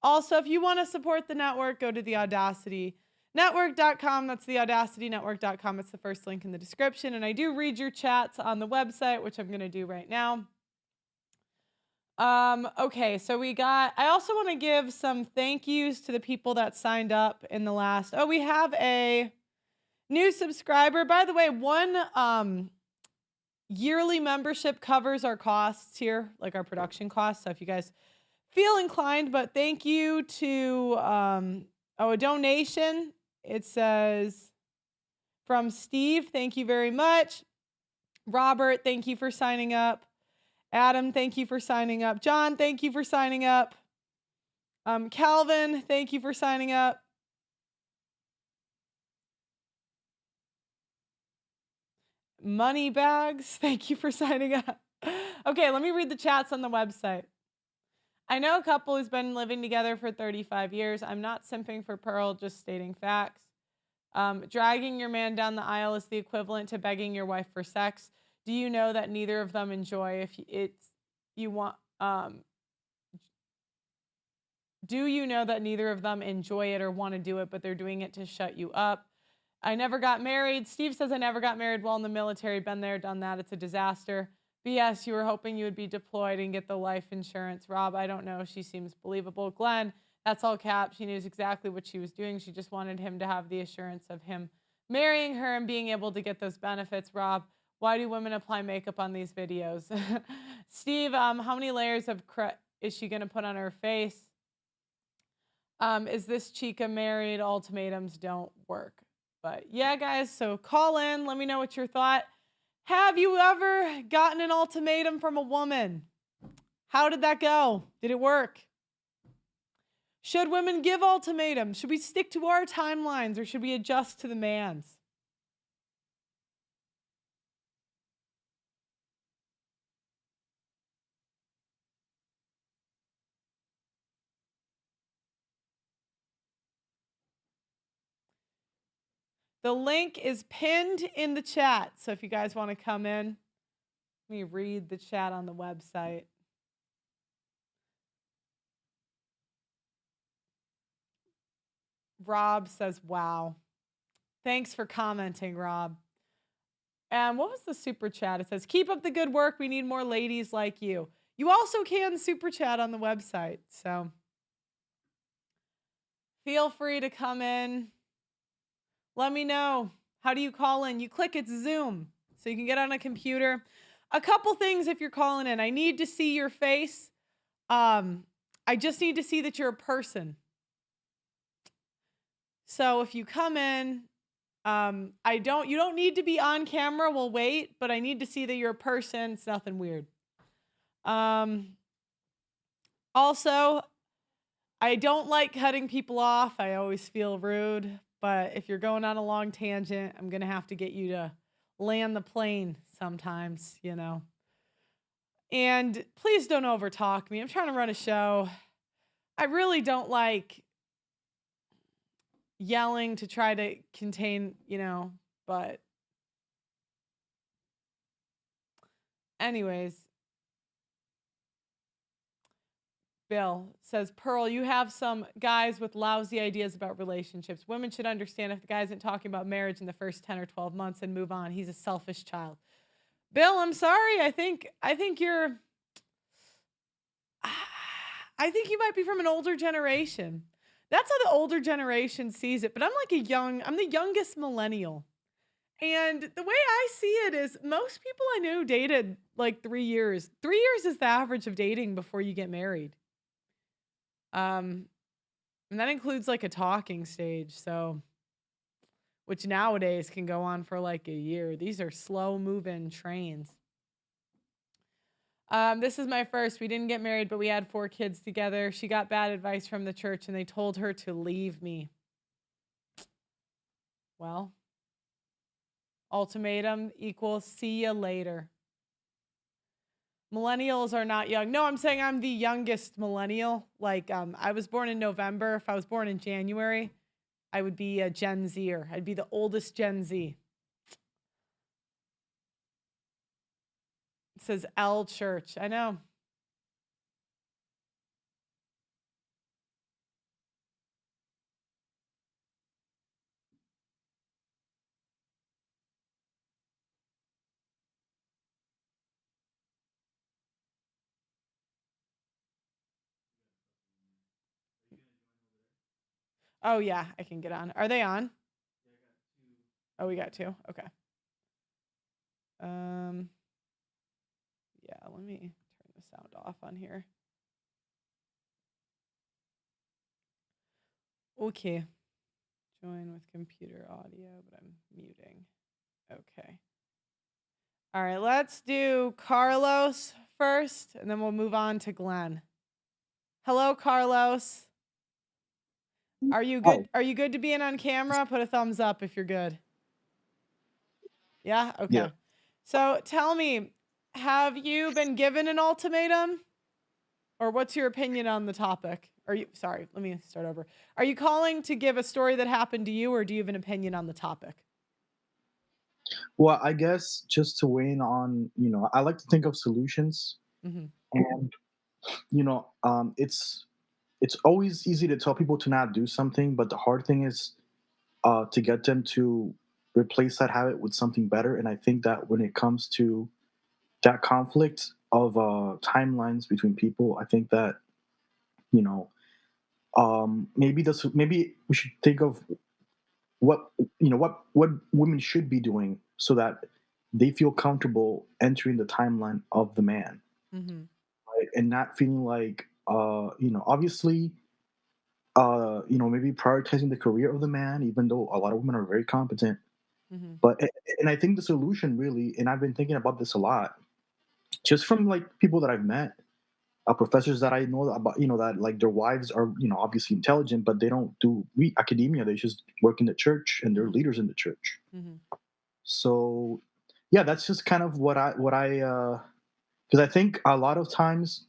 Also, if you want to support the network, go to the audacitynetwork.com. That's the audacitynetwork.com. It's the first link in the description. And I do read your chats on the website, which I'm going to do right now. Okay, so I also want to give some thank yous to the people that signed up in the last. Oh, we have a new subscriber. By the way, one yearly membership covers our costs here, like our production costs. So if you guys feel inclined, but thank you to a donation. It says from Steve, thank you very much. Robert, thank you for signing up. Adam, thank you for signing up. John, thank you for signing up. Calvin, thank you for signing up. Money Bags, thank you for signing up. Okay, let me read the chats on the website. I know a couple who's been living together for 35 years. I'm not simping for Pearl, just stating facts. Dragging your man down the aisle is the equivalent to begging your wife for sex. Do you know that neither of them enjoy Do you know that neither of them enjoy it or want to do it, but they're doing it to shut you up? I never got married. Steve says I never got married while in the military. Been there, done that. It's a disaster. BS, you were hoping you would be deployed and get the life insurance. Rob, I don't know. She seems believable. Glenn, that's all cap. She knows exactly what she was doing. She just wanted him to have the assurance of him marrying her and being able to get those benefits. Rob, why do women apply makeup on these videos? Steve, how many layers of is she going to put on her face? Is this chica married? Ultimatums don't work. But yeah, guys, so call in. Let me know what your thought. Have you ever gotten an ultimatum from a woman? How did that go? Did it work? Should women give ultimatums? Should we stick to our timelines or should we adjust to the man's? The link is pinned in the chat. So if you guys want to come in, let me read the chat on the website. Rob says, wow. Thanks for commenting, Rob. And what was the super chat? It says, keep up the good work. We need more ladies like you. You also can super chat on the website. So feel free to come in. Let me know. How do you call in? You click it's Zoom. So you can get on a computer. A couple things if you're calling in. I need to see your face. I just need to see that you're a person. So if you come in, you don't need to be on camera. We'll wait, but I need to see that you're a person. It's nothing weird. Also, I don't like cutting people off. I always feel rude. But if you're going on a long tangent, I'm going to have to get you to land the plane sometimes, you know. And please don't overtalk me. I'm trying to run a show. I really don't like yelling to try to contain, you know, but anyways, Bill says, Pearl, you have some guys with lousy ideas about relationships. Women should understand if the guy isn't talking about marriage in the first 10 or 12 months and move on. He's a selfish child. Bill, I'm sorry. I think you're I think you might be from an older generation. That's how the older generation sees it. But I'm the youngest millennial. And the way I see it is most people I knew dated like 3 years. 3 years is the average of dating before you get married. And that includes like a talking stage, so which nowadays can go on for like a year. These are slow moving trains. This is my first. We didn't get married, but we had 4 kids together. She got bad advice from the church and they told her to leave me. Well, ultimatum equals see you later. Millennials are not young. No, I'm saying I'm the youngest millennial. Like, I was born in November. If I was born in January, I would be a Gen Zer. I'd be the oldest Gen Z. It says L Church. I know. Oh, yeah, I can get on. Are they on? Oh, we got 2. Okay. Yeah, let me turn the sound off on here. Okay. Join with computer audio, but I'm muting. Okay. All right, let's do Carlos first, and then we'll move on to Glenn. Hello, Carlos. Are you good? Are you good to be in on camera? Put a thumbs up if you're good. Yeah? Okay. Yeah. So tell me, have you been given an ultimatum? Or what's your opinion on the topic? Sorry, let me start over. Are you calling to give a story that happened to you, or do you have an opinion on the topic? Well, I guess just to weigh in on, I like to think of solutions, Mm-hmm. and it's always easy to tell people to not do something, but the hard thing is to get them to replace that habit with something better. And I think that when it comes to that conflict of timelines between people, I think that you know maybe we should think of what women should be doing so that they feel comfortable entering the timeline of the man, Mm-hmm. right? And not feeling like obviously maybe prioritizing the career of the man, even though a lot of women are very competent. Mm-hmm. But and I think the solution really, and I've been thinking about this a lot, just from like people that I've met, professors that I know about, that like their wives are, obviously intelligent, but they don't do academia. They just work in the church and they're leaders in the church. Mm-hmm. So, yeah, that's just kind of because I think a lot of times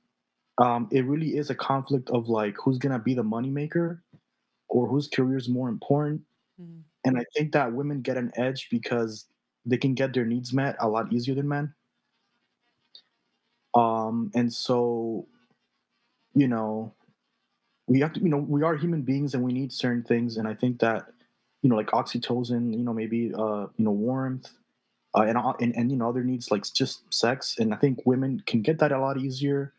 it really is a conflict of like who's gonna be the moneymaker or whose career is more important. Mm-hmm. And I think that women get an edge because they can get their needs met a lot easier than men. And so, you know, we have to, we are human beings and we need certain things. And I think that, like oxytocin, maybe, warmth, and other needs like just sex. And I think women can get that a lot easier.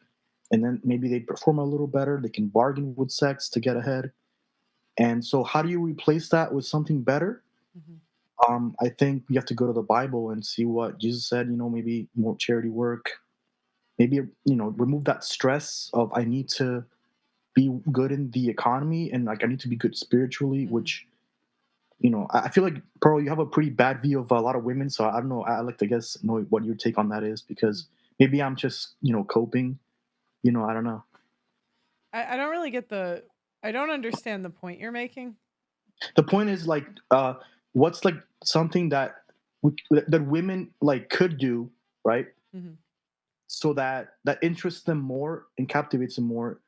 And then maybe they perform a little better. They can bargain with sex to get ahead. And so, how do you replace that with something better? Mm-hmm. I think we have to go to the Bible and see what Jesus said. Maybe more charity work. Maybe remove that stress of I need to be good in the economy and like I need to be good spiritually, Mm-hmm. which I feel like Pearl, you have a pretty bad view of a lot of women. So I don't know. I like to know what your take on that is because maybe I'm just coping. I don't know. I don't really get I don't understand the point you're making. The point is like, what's like something that that women like could do, right? Mhm. So that interests them more and captivates them more,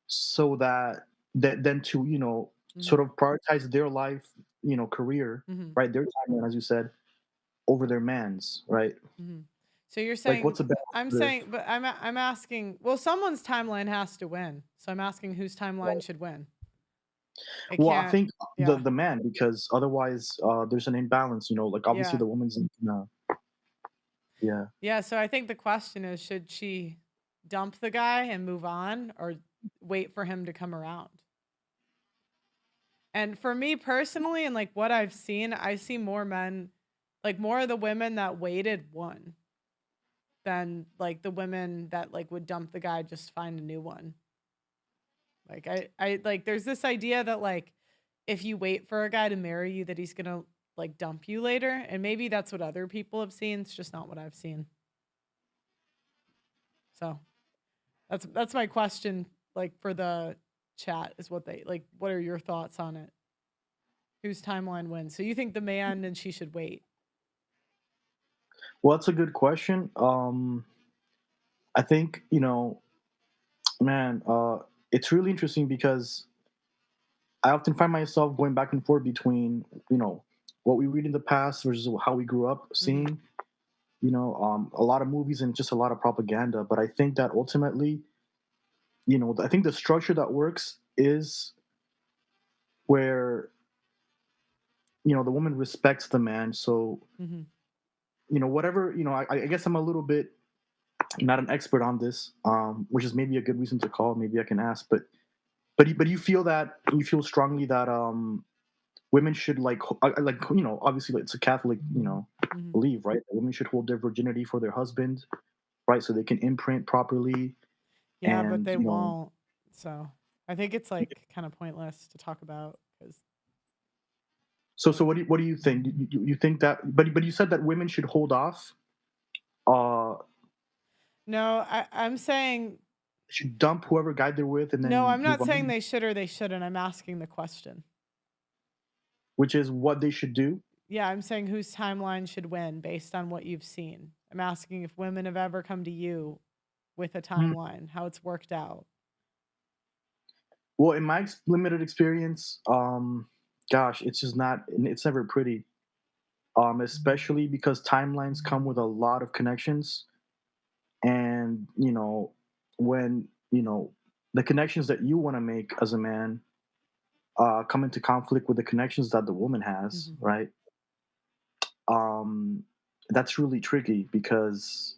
so that then to Mhm. sort of prioritize their life, career, Mhm. right? Their timeline, as you said, over their man's, right? Mhm. So you're Like, saying what's a better I'm alternative? saying but I'm asking, well, someone's timeline has to win. So I'm asking whose timeline should win. It Well, I can't. think the Yeah. the man, because otherwise, there's an imbalance. Like obviously Yeah. the woman's, yeah. Yeah, so I think the question is, should she dump the guy and move on or wait for him to come around? And for me personally, and like what I've seen, I see more men, like more of the women that waited won than like the women that like would dump the guy, just find a new one. Like I like there's this idea that like if you wait for a guy to marry you, that he's gonna like dump you later. And maybe that's what other people have seen. It's just not what I've seen. So that's my question, like for the chat, is what they like. What are your thoughts on it? Whose timeline wins? So you think the man and she should wait? Well, that's a good question. I think, man, it's really interesting because I often find myself going back and forth between, what we read in the past versus how we grew up Mm-hmm. seeing, a lot of movies and just a lot of propaganda. But I think that ultimately, I think the structure that works is where, the woman respects the man. So, Mm-hmm. whatever, I guess I'm a little bit not an expert on this, which is maybe a good reason to call. Maybe I can ask, but you feel strongly that women should like obviously like, it's a Catholic Mm-hmm. belief, right? That women should hold their virginity for their husband, right? So they can imprint properly, Yeah, but and they won't. So I think it's like kind of pointless to talk about because so like what do you think? You think that, but you said that women should hold off, uh, no, I'm saying should dump whoever guy they're with and no. then I'm move not saying on, they should or they shouldn't. I'm asking the question. which is what they should do. Yeah, I'm saying whose timeline should win based on what you've seen. I'm asking if women have ever come to you with a Hmm. timeline, how it's worked out. Well, in my limited experience, gosh, it's just not. It's never pretty. Especially because timelines come with a lot of connections, and when the connections that you want to make as a man come into conflict with the connections that the woman has, Mhm. right? Um, that's really tricky because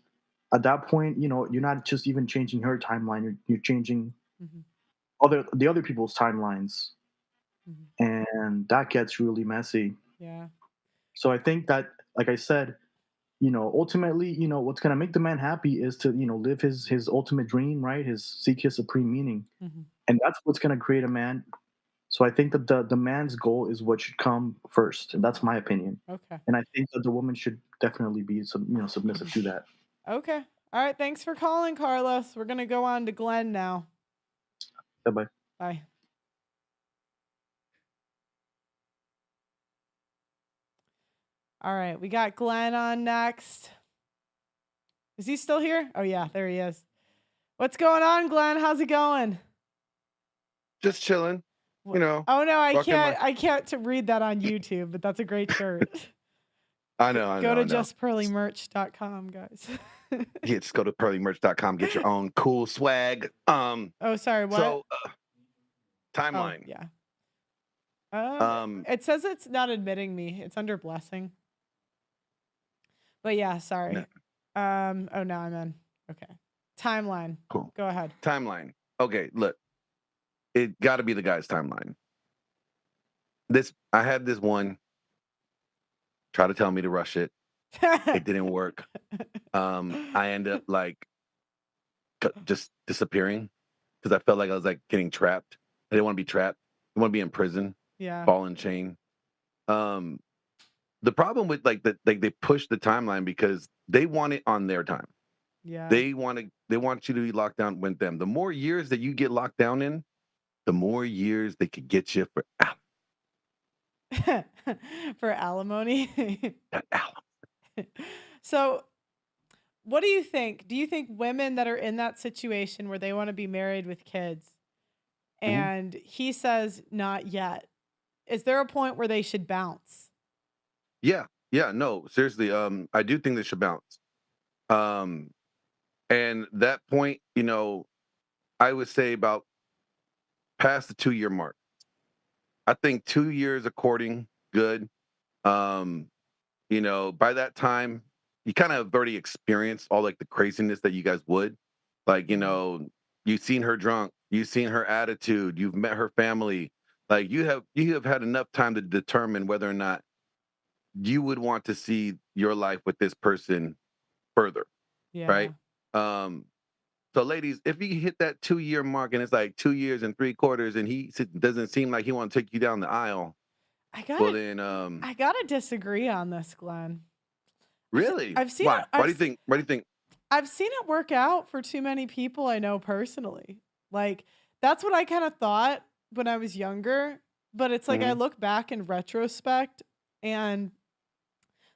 at that point, you're not just even changing her timeline; you're changing Mhm. the other people's timelines, Mhm. and that gets really messy. Yeah. So I think that, like I said, ultimately, what's gonna make the man happy is to, live his ultimate dream, right? Seek his supreme meaning, Mhm. and that's what's gonna create a man. So I think that the man's goal is what should come first, and that's my opinion. Okay. And I think that the woman should definitely be submissive to that. Okay. All right. Thanks for calling, Carlos. We're gonna go on to Glenn now. Bye bye. Bye. All right, we got Glenn on next. Is he still here? Oh yeah, there he is. What's going on, Glenn? How's it going? Just chilling, Oh no, I rocking my. can't. I can't to read that on YouTube, but that's a great shirt. I know, I Go know, to I know. justpearlymerch.com, guys. Yeah, just go to pearlymerch.com, get your own cool swag. Oh, sorry. What? So Oh timeline. yeah. Um, It says it's not admitting me. It's under blessing. But yeah, no, sorry. Oh no, I'm in. Okay. Timeline. cool. Go ahead. Timeline. Okay, look, it got to be the guy's timeline. I had this one try to tell me to rush it. It didn't work. I ended up like just disappearing because I felt like I was like getting trapped. I didn't want to be trapped. I want to be in prison, Yeah. ball and chain. Um, the problem with like they push the timeline because they want it on their time. Yeah. They want you to be locked down with them. The more years that you get locked down in, the more years they could get you for out. For alimony. That So, what do you think? Do you think women that are in that situation where they want to be married with kids Mhm. and he says not yet, is there a point where they should bounce? Yeah, yeah, no, seriously, I do think they should bounce. Um, and that point, I would say about past the 2-year mark. I think 2 years of courting, good. Um, by that time, you kind of have already experienced all like the craziness that you guys would. Like, Yeah. you've seen her drunk, you've seen her attitude, you've met her family. Like you have had enough time to determine whether or not you would want to see your life with this person further, Yeah. right? Um, so ladies, if you hit that 2-year mark and it's like 2 years and 3/4 and doesn't seem like he want to take you down the aisle, I well gotta then I gotta disagree on this, Glenn. really? I've seen it. Why? Why do you think I've seen it work out for too many people I know personally. Like, that's what I kind of thought when I was younger. But it's like I Mhm. look back in retrospect and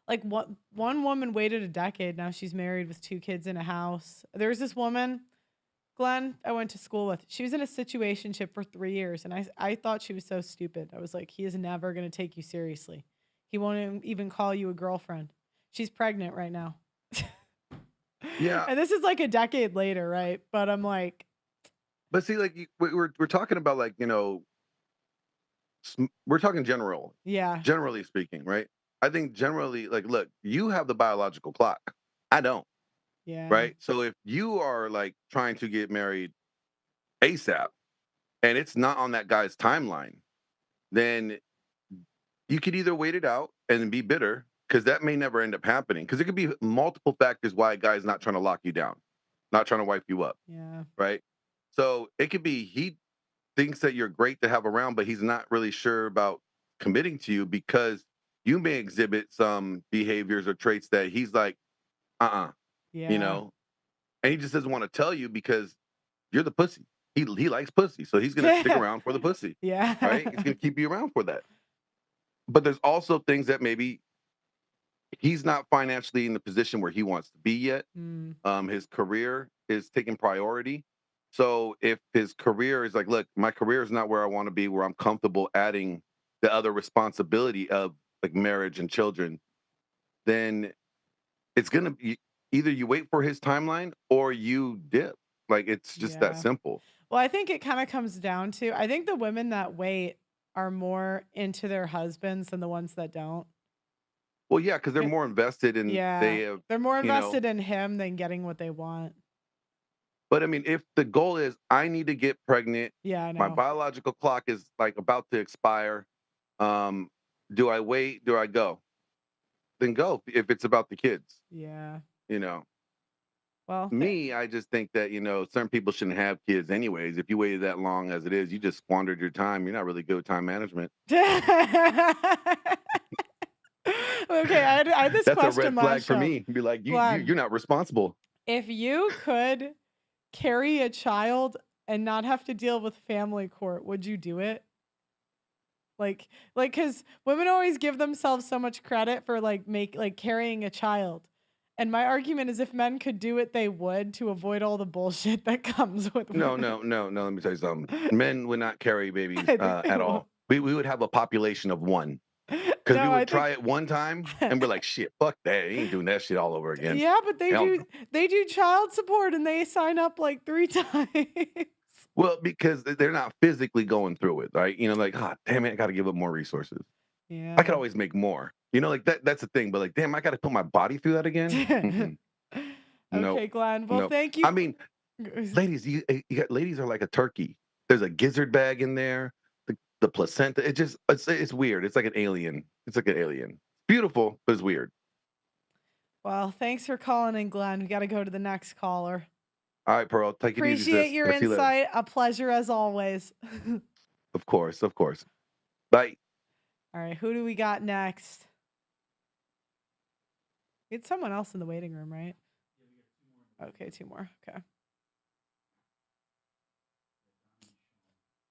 like what one woman waited a decade. Now she's married with 2 kids in a house. There's this woman, Glenn, I went to school with. She was in a situationship for 3 years, and I thought she was so stupid. I was like, he is never gonna take you seriously. He won't even call you a girlfriend. She's pregnant right now. Yeah, And this is like a decade later, right? But I'm like, but see, like we're talking about like we're talking yeah, generally speaking, right? I think generally, like, look, you have the biological clock. I don't, yeah, right? So if you are like trying to get married ASAP and it's not on that guy's timeline, then you could either wait it out and be bitter because that may never end up happening. Because it could be multiple factors why a guy's not trying to lock you down, not trying to wipe you up, yeah, right? So it could be he thinks that you're great to have around, but he's not really sure about committing to you because you may exhibit some behaviors or traits that he's like, uh-uh, you yeah, know, and he just doesn't want to tell you because you're the pussy. He likes pussy, so he's gonna stick around for the pussy, right? He's yeah, gonna keep you around for that. But there's also things that maybe he's not financially in the position where he wants to be yet. mm, His career is taking priority. So if his career is like, look, my career is not where I want to be, where I'm comfortable adding the other responsibility of like marriage and children, then it's gonna be either you wait for his timeline or you dip. Like it's just that yeah. simple. Well, I think it kind of comes down to I think the women that wait are more into their husbands than the ones that don't. Well, yeah, because they're Eh, more invested and Yeah, they have, they're more you know. invested in him than getting what they want. But I mean, if the goal is I need to get pregnant, Yeah, I my know. biological clock is like about to expire. Um, do I wait? Do I go? Then go if it's about the kids. Yeah. You know, Well, me, I just think that certain people shouldn't have kids anyways. If you waited that long as it is, you just squandered your time. You're not really good with time management. Okay, I had this That's a question red last flag for show. me. Be like, Glenn, you're not responsible. if you could carry a child and not have to deal with family court, would you do it? Because women always give themselves so much credit for carrying a child. And my argument is if men could do it, they would to avoid all the bullshit that comes with No, women. no, no, no. Let me tell you something. Men would not carry babies I think they at will. all. We would have a population of one. Because we No, I would try think it one time and we're like, shit, fuck that. He ain't doing that shit all over again. yeah, but Hell no. they do child support and they sign up like 3 times. Well, because they're not physically going through it, right? Like, ah, damn it, I got to give up more resources. I could Yeah. always make more. Like that's the thing. But like, damn, I got to put my body through that again. Mm-mm. Nope, Okay, Glenn. Well, nope. thank you I for mean, ladies, you got ladies are like a turkey. There's a gizzard bag in there. The placenta. It's weird. It's like an alien. It's like an alien. Beautiful, but it's weird. Well, thanks for calling in, Glenn. We got to go to the next caller. All right, Pearl. Take it easy, Appreciate sis. your I'll see you later. insight. A pleasure as always. Of course, of course. Bye. All right, who do we got next? It's someone else in the waiting room, right? Okay, 2 more. Okay.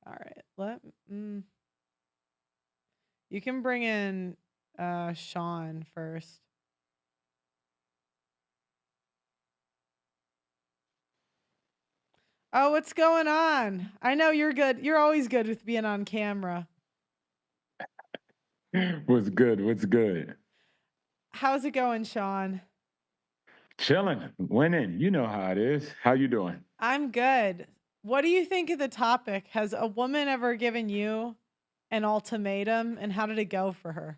All right. You can bring in Sean first. Oh, what's going on? I know you're good. You're always good with being on camera. What's good? What's good? How's it going, Sean? Chilling, winning. You know how it is. How you doing? I'm good. What do you think of the topic? Has a woman ever given you an ultimatum, and how did it go for her?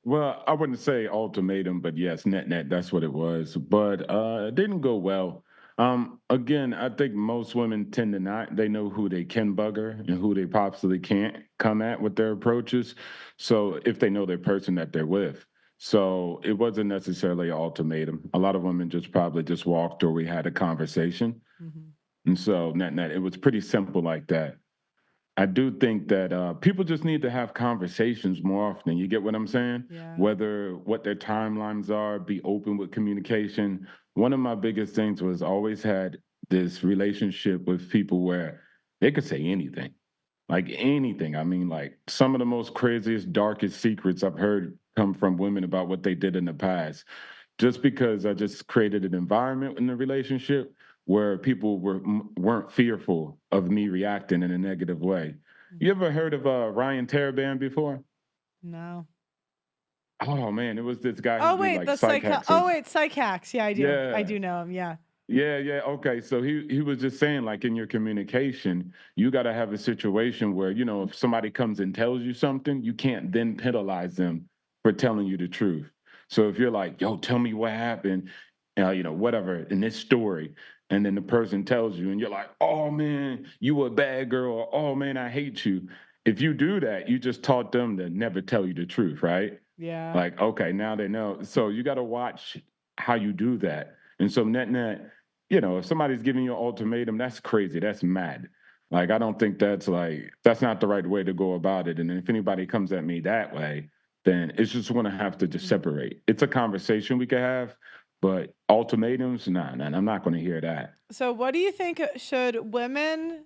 Well, I wouldn't say ultimatum, but yes, net, that's what it was. But it didn't go well. Again, I think most women tend to not. They know who they can bugger and who they possibly can't come at with their approaches. So if they know their person that they're with. So it wasn't necessarily an ultimatum. A lot of women just probably just walked or we had a conversation. Mm-hmm. And so net, it was pretty simple like that. I do think that people just need to have conversations more often. You get what I'm saying? Yeah. Whether what their timelines are, be open with communication. One of my biggest things was always had this relationship with people where they could say anything, like anything. I mean, like some of the most craziest, darkest secrets I've heard come from women about what they did in the past just because I just created an environment in the relationship where people weren't fearful of me reacting in a negative way. You Mm-hmm. ever heard of Ryan Teraband before? No. Oh man, it was this guy who Oh do wait, like the psych hacks. Oh wait, psych hacks. Yeah, I do. I Yeah, do know him. Yeah. yeah. Okay. So he was just saying, like in your communication, you got to have a situation where if somebody comes and tells you something, you can't then penalize them for telling you the truth. So if you're like, "Yo, tell me what happened," whatever in this story, and then the person tells you, and you're like, "Oh man, you a bad girl," or "Oh man, I hate you." If you do that, you just taught them to never tell you the truth, right? Yeah. Like, okay, now they know. So you got to watch how you do that. And so net, if somebody's giving you an ultimatum, that's crazy. That's mad. Like, I don't think that's not the right way to go about it. And if anybody comes at me that way, then it's just going to have to just Mhm. separate. It's a conversation we could have, but ultimatums, nah, I'm not going to hear that. So what do you think should women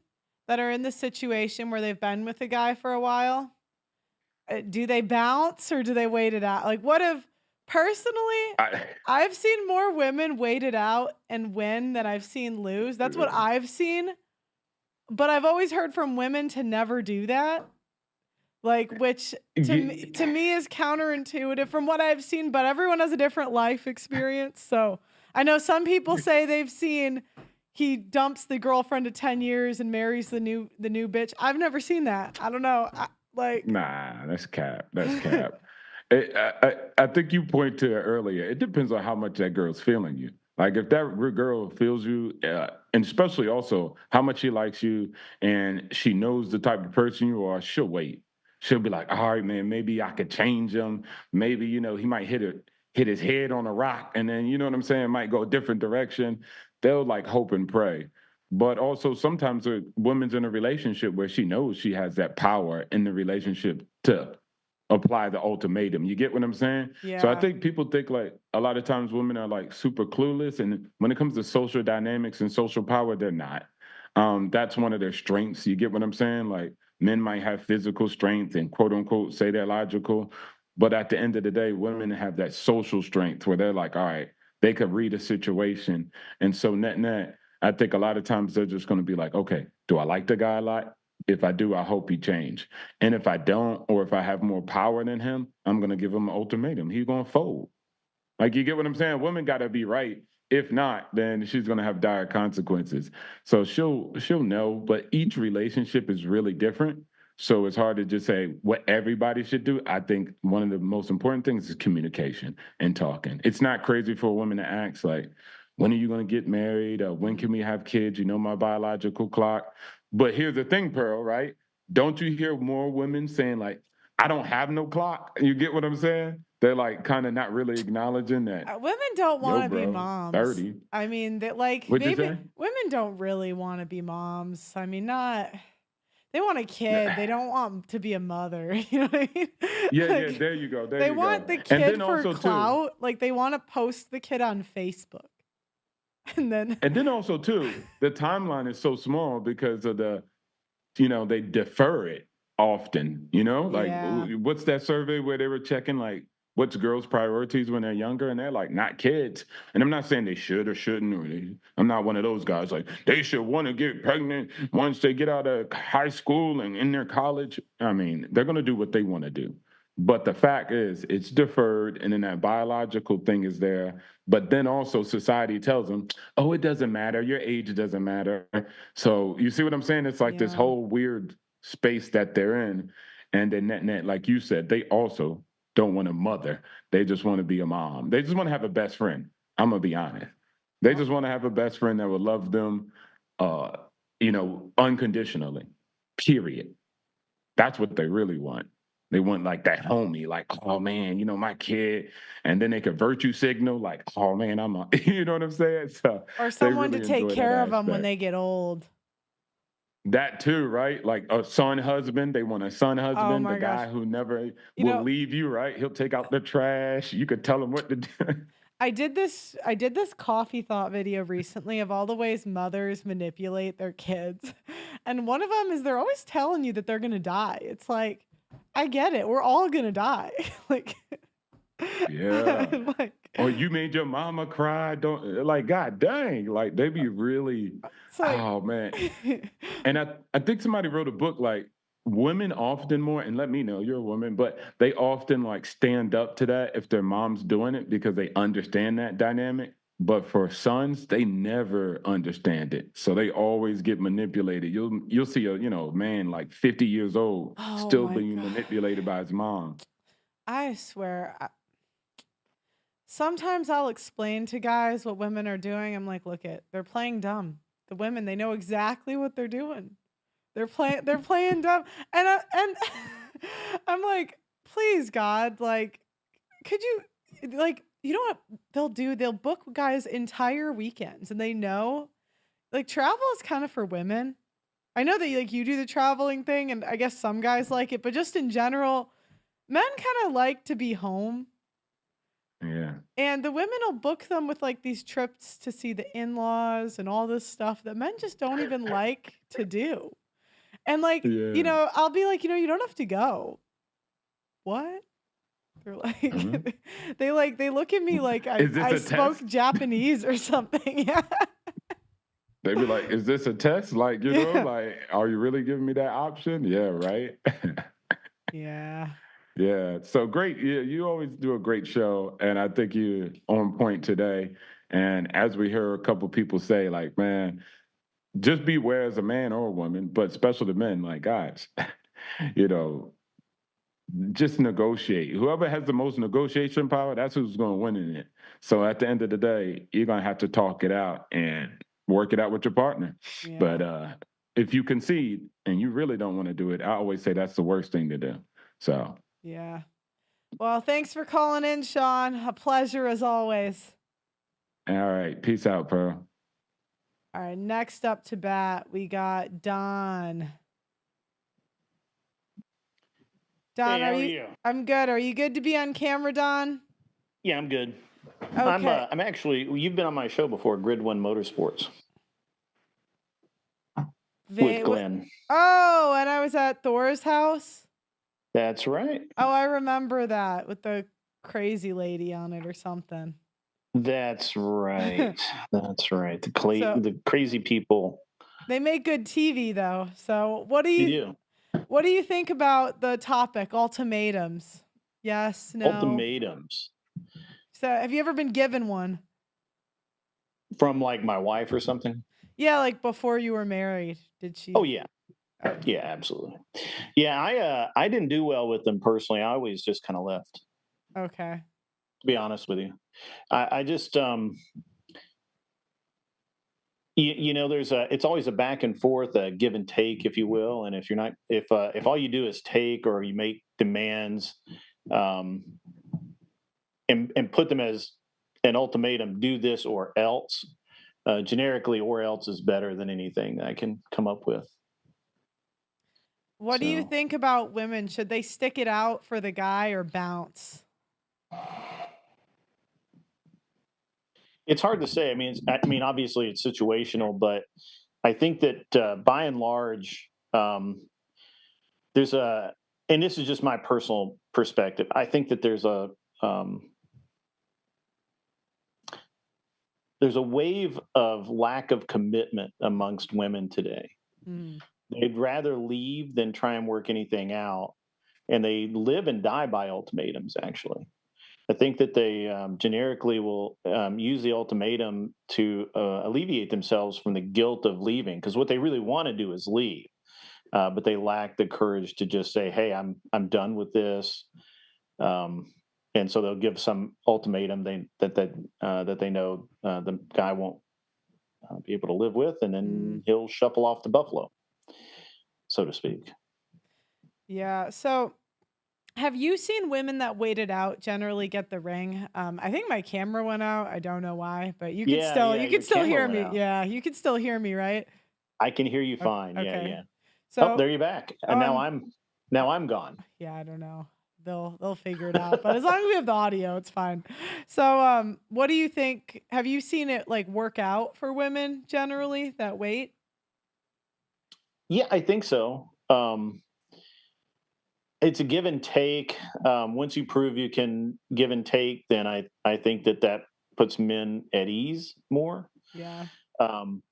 that are in the situation where they've been with a guy for a while, do they bounce or do they wait it out? Like what if personally I, I've seen more women wait it out and win than I've seen lose. That's what I've seen. But I've always heard from women to never do that. Like which to me is counterintuitive from what I've seen, but everyone has a different life experience. So I know some people say they've seen he dumps the girlfriend of 10 years and marries the new bitch. I've never seen that. I don't know. Nah, that's cap. That's cap. I think you point to it earlier. It depends on how much that girl's feeling you. Like if that girl feels you, and especially also how much she likes you, and she knows the type of person you are, she'll wait. She'll be like, "All right, man, maybe I could change him. Maybe he might hit his head on a rock, and then you know what I'm saying, might go a different direction." They'll like hope and pray. But also sometimes a woman's in a relationship where she knows she has that power in the relationship to apply the ultimatum. You get what I'm saying? So I Yeah. think people think like a lot of times women are like super clueless. And when it comes to social dynamics and social power, they're not. That's one of their strengths. You get what I'm saying? Like men might have physical strength and quote unquote say they're logical. But at the end of the day, women have that social strength where they're like, all right, they could read a situation. And so net, I think a lot of times they're just going to be like, okay, do I like the guy a lot? If I do, I hope he change. And if I don't, or if I have more power than him, I'm going to give him an ultimatum. He's going to fold. Like, you get what I'm saying? Women got to be right. If not, then she's going to have dire consequences. So she'll know, but each relationship is really different. So it's hard to just say what everybody should do. I think one of the most important things is communication and talking. It's not crazy for a woman to ask like, when are you going to get married? When can we have kids? You know my biological clock. But here's the thing, Pearl, right? Don't you hear more women saying like, I don't have no clock? You get what I'm saying? They're like kind of not really acknowledging that, Women don't yo, want to be bro, moms. 30. I mean, that like What'd you maybe say? women don't really want to be moms. I mean, not they want a kid. They don't want to be a mother. You know what I mean? Yeah, Like there you go. There they you want go. the And then kid for also too, clout. Like they want to post the kid on Facebook. And then the timeline is so small because of they defer it. often, you know? Like, Yeah. what's that survey where they were checking, like, what's girls' priorities when they're younger? And they're like, not kids. And I'm not saying they should or shouldn't, I'm not one of those guys like, they should want to get pregnant once they get out of high school and in their college. I mean, they're going to do what they want to do. But the fact is, it's deferred, and then that biological thing is there. But then also society tells them, oh, it doesn't matter. Your age doesn't matter. So you see what I'm saying? It's like this Yeah. whole weird space that they're in. And then net, like you said, they also don't want a mother. They just want to be a mom. They just want to have a best friend. I'm going to be honest. They just want to have a best friend that will love them, unconditionally, period. That's what they really want. They want like that homie, like, oh man, my kid. And then they can virtue signal, like, oh man, you know what I'm saying? So Or they someone to really take enjoy that care of them when aspect. they get old. That too, right? Like a son husband. They want a son Oh husband, the my gosh. guy who never You will know, leave you, right? He'll take out the trash. You could tell him what to do. I did this coffee thought video recently of all the ways mothers manipulate their kids. And one of them is they're always telling you that they're going to die. It's like, I get it. We're all going to die. Like, Yeah. like, Or you made your mama cry. Don't like, God dang. Like they be really, it's like, oh man. And I think somebody wrote a book like women often more, and let me know you're a woman, but they often like stand up to that if their mom's doing it because they understand that dynamic. But for sons, they never understand it. So they always get manipulated. You'll see a, man like 50 years old oh still my being God. manipulated by his mom. I swear. Sometimes I'll explain to guys what women are doing. I'm like, look they're playing dumb. The women, they know exactly what they're doing. They're playing dumb. And I'm like, please God, like, could you, like, you know what they'll do? They'll book guys entire weekends, and they know, like, travel is kind of for women. I know that like you do the traveling thing, and I guess some guys like it, but just in general, men kind of like to be home. Yeah. And the women will book them with like these trips to see the in-laws and all this stuff that men just don't even like to do. And like, Yeah. I'll be like, you don't have to go. What? They're like, Mhm. they look at me like Is this I a spoke test? Japanese or something. Yeah. They be like, is this a test? Like, Yeah. like, are you really giving me that option? Yeah, right. Yeah. Yeah. So great. Yeah, you always do a great show. And I think you're on point today. And as we heard a couple people say, like, man, just beware as a man or a woman, but especially the men, like, guys, you know, just negotiate. Whoever has the most negotiation power, that's who's going to win in it. So at the end of the day, you're going to have to talk it out and work it out with your partner. Yeah. But if you concede and you really don't want to do it, I always say that's the worst thing to do. So, Yeah. Well, thanks for calling in, Sean. A pleasure as always. all right. Peace out, Pearl. All right. Next up to bat, we got Don. Don, Hey, how are you? I'm good. Are you good to be on camera, Don? Yeah, I'm good. Okay. I'm actually. You've been on my show before, Grid One Motorsports, with Glenn. Oh, and I was at Thor's house. That's right. Oh, I remember that with the crazy lady on it or something. That's right. That's right. So- The crazy people. They make good TV though. So what do They you do. what do you think about the topic, ultimatums? Yes, no. Ultimatums So have you ever been given one? from like my wife or something. Yeah, like before you were married. Did she? Oh yeah. Oh. Yeah, absolutely. Yeah, I didn't do well with them personally. I always just kind of left. Okay. To be honest with you, I just there's it's always a back and forth, a give and take, if you will. And if you're not, if all you do is take or you make demands, and put them as an ultimatum, do this or else, generically or else is better than anything I can come up with. What do you think about women? Should they stick it out for the guy or bounce? It's hard to say. I mean, obviously it's situational, but I think that by and large, there's a, and this is just my personal perspective. I think that there's a wave of lack of commitment amongst women today. Mm. They'd rather leave than try and work anything out, and they live and die by ultimatums. Actually, I think that they generically will use the ultimatum to alleviate themselves from the guilt of leaving, because what they really want to do is leave, but they lack the courage to just say, "Hey, I'm done with this," and so they'll give some ultimatum that they know the guy won't be able to live with, and then he'll shuffle off to Buffalo, so to speak. Yeah. So, have you seen women that waited out generally get the ring? I think my camera went out. I don't know why, but Yeah, you your could still camera hear went me. out. Yeah, you could still hear me, right? I can hear you fine. Yeah, Okay. yeah. Oh, So, there you're back. oh, And I'm now I'm gone. yeah, I don't know. They'll figure it out. But as long as we have the audio, it's fine. So, what do you think? Have you seen it like work out for women generally that wait? Yeah, I think so. It's a give and take. Once you prove you can give and take, then I think that puts men at ease more. Yeah. Um,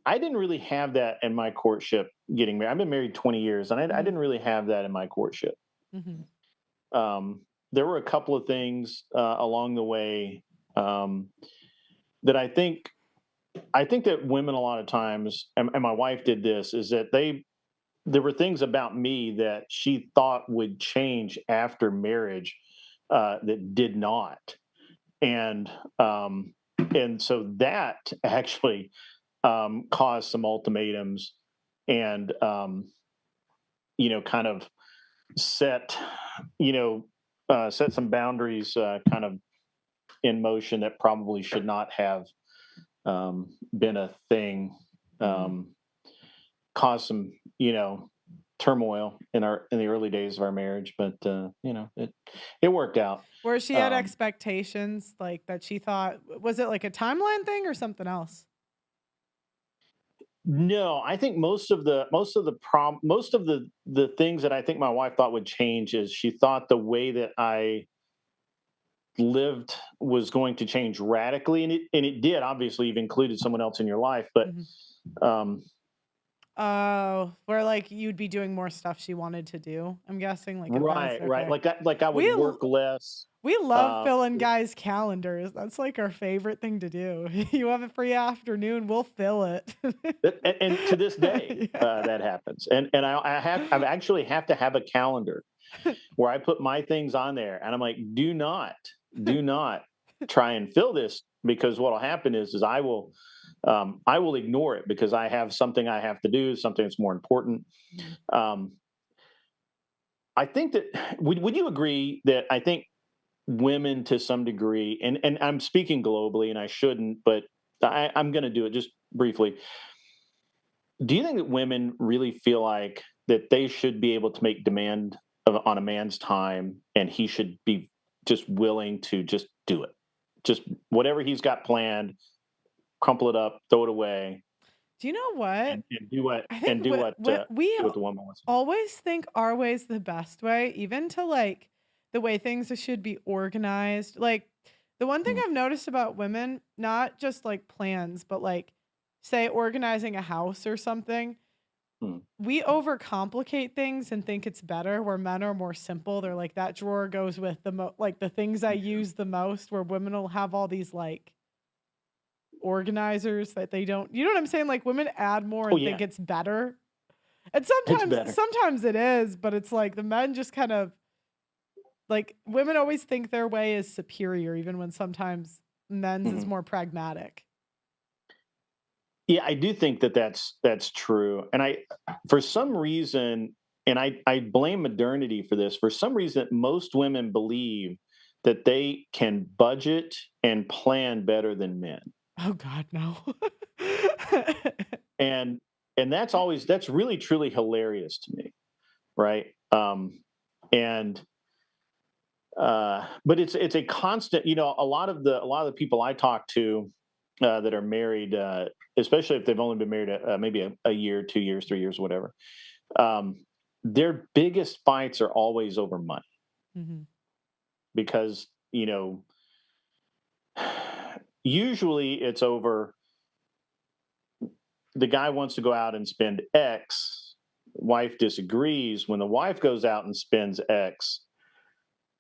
I didn't really have that in my courtship getting married. I've been married 20 years, and I Mm-hmm. didn't really have that in my courtship. Mm-hmm. Um, there were a couple of things along the way um, that I think that women a lot of times, and my wife did this, is that there were things about me that she thought would change after marriage that did not, and and so that actually caused some ultimatums, and kind of set you know set some boundaries kind of in motion that probably should not have been a thing. Mm-hmm. Um, caused some turmoil in the early days of our marriage, but it worked out. Where she had Um, expectations like that she thought was it like a timeline thing or something else? no, I think most of the things that I think my wife thought would change is she thought the way that I lived was going to change radically, and it did. Obviously, you've included someone else in your life, but Mm-hmm. um, Oh, where like you'd be doing more stuff she wanted to do. I'm guessing like events. right, Okay. like I would We work l- less. we love Uh, filling guys' calendars. That's like our favorite thing to do. You have a free afternoon, we'll fill it. and to this day, Yeah. that happens. And I've actually have to have a calendar where I put my things on there, and I'm like, do not try and fill this, because what'll happen is I will ignore it because I have something I have to do, something that's more important. Mhm. Um, I think that would you agree that I think women to some degree, and I'm speaking globally, and I shouldn't, but I'm going to do it just briefly. Do you think that women really feel like that they should be able to make demand on a man's time, and he should be just willing to just do it, just whatever he's got planned, crumple it up, throw it away, Do you know what? and do what I think we do what the woman wants? always think our way's the best way, even to like the way things should be organized. Like the one thing Mm, I've noticed about women, not just like plans, but like say organizing a house or something, mm, we overcomplicate things and think it's better where men are more simple. They're like that drawer goes with like the things I yeah. use the most, where women will have all these like organizers that they don't, you know what I'm saying? Like women add more Oh and think yeah, it's better. And it's sometimes better. sometimes it is, but it's like the men just kind of like women always think their way is superior, even when sometimes men's is Mhm. more pragmatic. Yeah, I do think that that's true, and I for some reason, and I blame modernity for this. For some reason, most women believe that they can budget and plan better than men, Oh God, no. and that's really truly hilarious to me, right? And but it's a constant. A lot of the people I talk to that are married, especially if they've only been married maybe a year, 2 years, 3 years, whatever. Um, their biggest fights are always over money Mhm. because, usually it's over the guy wants to go out and spend X, wife disagrees. When the wife goes out and spends X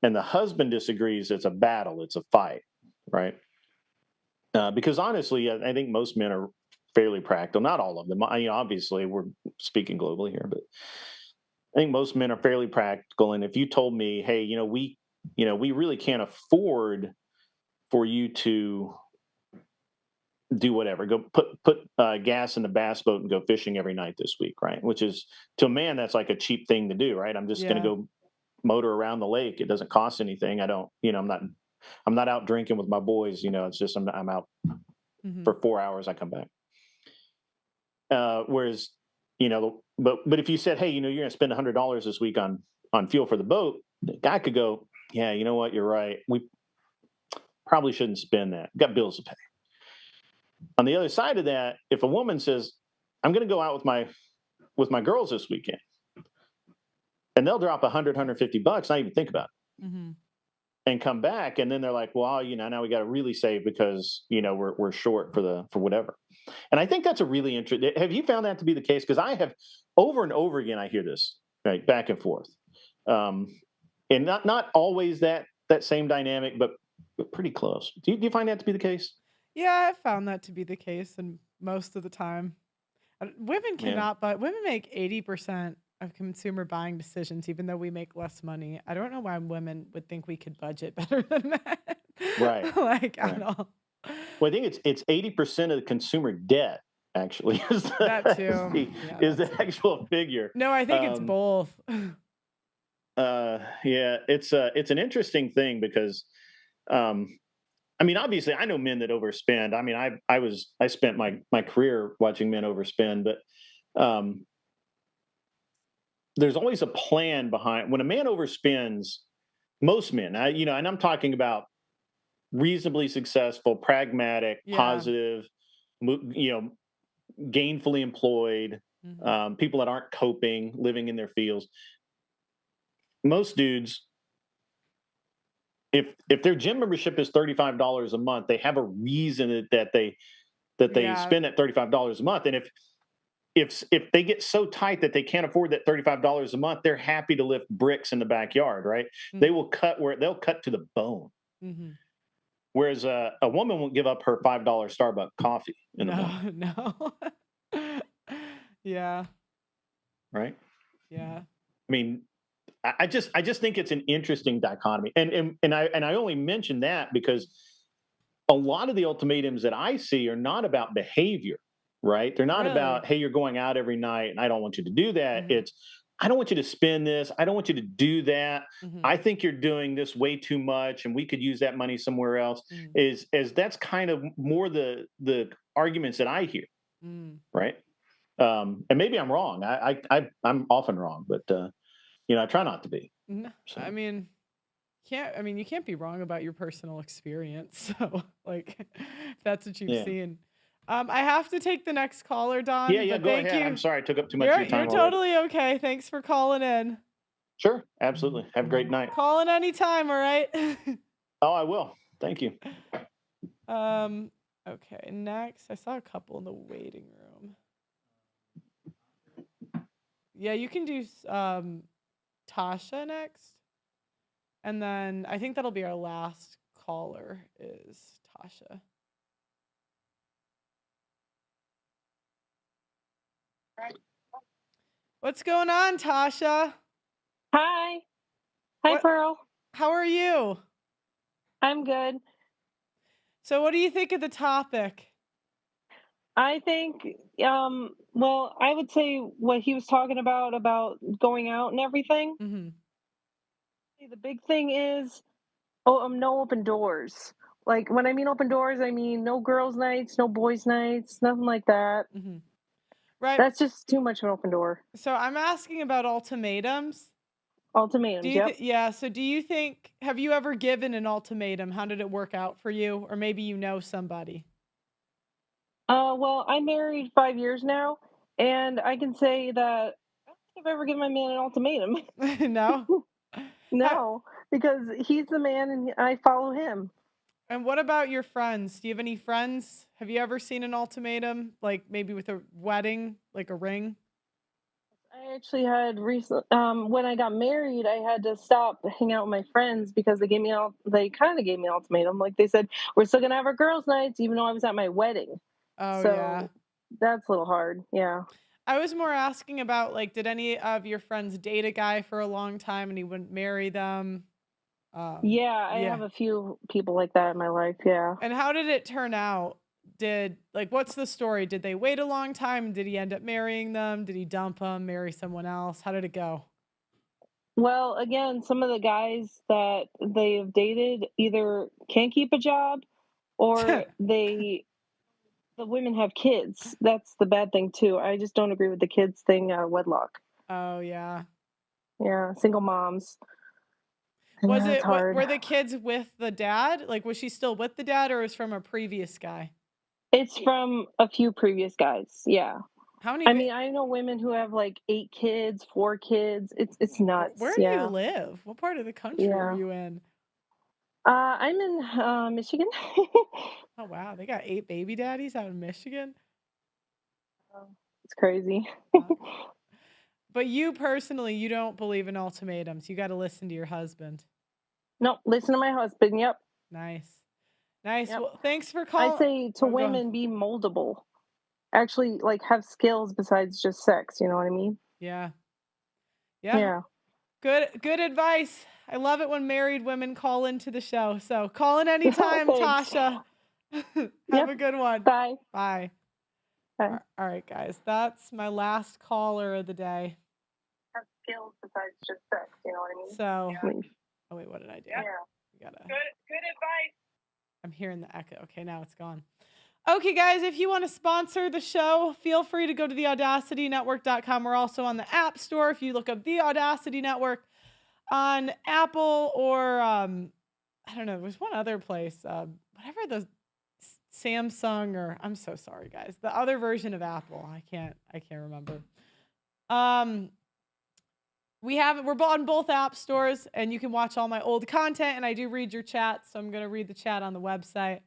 and the husband disagrees, it's a battle, it's a fight, right? Because honestly, I think most men are fairly practical. Not all of them. Obviously, we're speaking globally here, but I think most men are fairly practical. And if you told me, hey, we really can't afford for you to do whatever, go put gas in the bass boat and go fishing every night this week, right? Which is, to a man, that's like a cheap thing to do, right? I'm just going to Yeah. go motor around the lake. It doesn't cost anything. I don't, I'm not out drinking with my boys. It's just I'm out Mhm. for 4 hours. I come back. Whereas, but if you said, hey, you're going to spend $100 this week on fuel for the boat, the guy could go, yeah, you know what, you're right. We probably shouldn't spend that. Got bills to pay. On the other side of that, if a woman says, I'm going to go out with my girls this weekend, and they'll drop $150, not even think about it, Mhm. and come back, and then they're like, well, now we got to really save because we're short for whatever. And I think that's a really interesting. Have you found that to be the case? Because I have, over and over again, I hear this, right, back and forth, and not always that same dynamic, but pretty close. Do you find that to be the case? Yeah, I've found that to be the case, and most of the time. Women Yeah. cannot buy women make 80% of consumer buying decisions, even though we make less money. I don't know why women would think we could budget better than that. Right. Like, Right. at all. Well, I think it's 80% of the consumer debt actually is That the, is too. the Yeah, is that the too. actual figure. No, I think it's Um, both. yeah, it's an interesting thing because, um, obviously, I know men that overspend. I spent my career watching men overspend, but um, there's always a plan behind when a man overspends. Most men, and I'm talking about reasonably successful, pragmatic, Yeah. positive, you know, gainfully employed, Mhm. people that aren't coping, living in their fields. Most dudes, if their gym membership is $35 a month, they have a reason that they Yeah. spend that $35 a month. And if they get so tight that they can't afford that $35 a month, they're happy to lift bricks in the backyard, right? They Mhm. will they'll cut to the bone. Mhm. Whereas a woman won't give up her $5 Starbucks coffee in the morning, No, no. Yeah. right? Yeah. I mean, I just think it's an interesting dichotomy, and I only mention that because a lot of the ultimatums that I see are not about behavior, right? They're not Really? about, hey, you're going out every night and I don't want you to do that. Mhm. It's, I don't want you to spend this. I don't want you to do that. Mhm. I think you're doing this way too much and we could use that money somewhere else. Mhm. Is as that's kind of more the arguments that I hear, Mm. right? And maybe I'm wrong. I'm often wrong, but I try not to be. No, I So mean, you can't be wrong about your personal experience. So, like, if that's what you've yeah. seen. I have to take the next caller, Yeah, Don, yeah, but go thank ahead. I'm you. sorry I took up too much of You're your you're time already. totally okay. Thanks for calling in. Sure, absolutely. Have a great night. Call in anytime, all right? Oh, I will. Thank you. Um, okay, next. I saw a couple in the waiting room. Yeah, you can do Tasha next. And then I think that'll be our last caller is Tasha. What's going on, Tasha? Hi. Hi, What Pearl. How are you? I'm good. So what do you think of the topic? I think, well, I would say what he was talking about going out and everything. Mhm. The big thing is, no open doors. Like when I mean open doors, I mean no girls' nights, no boys' nights, nothing like that. Mhm. Right. That's just too much of an open door. So I'm asking about ultimatums. Ultimatums, yep. Yeah, so do you think have you ever given an ultimatum? How did it work out for you? Or maybe you know somebody? Well, I'm married 5 years now, and I can say that I don't think I've ever given my man an ultimatum. No? No, because he's the man and I follow him. And what about your friends? Do you have any friends? Have you ever seen an ultimatum, like maybe with a wedding, like a ring? I actually had when I got married, I had to stop hanging out with my friends because they kind of gave me an ultimatum. Like they said, we're still gonna have our girls' nights, even though I was at my wedding. Oh, yeah. So that's a little hard. Yeah. I was more asking about, like, did any of your friends date a guy for a long time and he wouldn't marry them? Yeah, I Yeah. have a few people like that in my life. Yeah. And how did it turn out? What's the story? Did they wait a long time? Did he end up marrying them? Did he dump them, marry someone else? How did it go? Well, again, some of the guys that they've dated either can't keep a job or the women have kids. That's the bad thing too. I just don't agree with the kids thing, wedlock. Oh, yeah. Yeah, single moms. Was Yeah, it's it what hard. were the kids with the dad? Like, was she still with the dad or was from a previous guy? It's from a few previous guys. Yeah. How many I mean, I know women who have like 8 kids, 4 kids. It's nuts. where do you Yeah. live? What part of the country are Yeah. you in? I'm in Michigan. Oh, wow. They got 8 baby daddies out in Michigan? It's crazy. Wow. But you personally, you don't believe in ultimatums. You got to listen to your husband. No, listen to my husband. Yep. Nice. Nice. Yep. Well, thanks for I calling. say to Oh, go ahead. women, be moldable. Actually, like have skills besides just sex. You know what I mean? Yeah. Yeah. Yeah. Good advice. I love it when married women call into the show. So call in anytime, Thanks. Tasha. Have Yep. a good one. Bye. Bye. Bye. All right, guys. That's my last caller of the day. Have skills besides just sex. You know what I mean? So, Please. oh wait, what did I do? Yeah. We gotta. Good advice. I'm hearing the echo. Okay, now it's gone. Okay, guys, if you want to sponsor the show, feel free to go to theaudacitynetwork.com. We're also on the App Store. If you look up The Audacity Network on Apple or, I don't know, there's one other place, whatever the Samsung or, I'm so sorry, guys, the other version of Apple. I can't remember. We're on both app stores, and you can watch all my old content, and I do read your chat, so I'm going to read the chat on the website.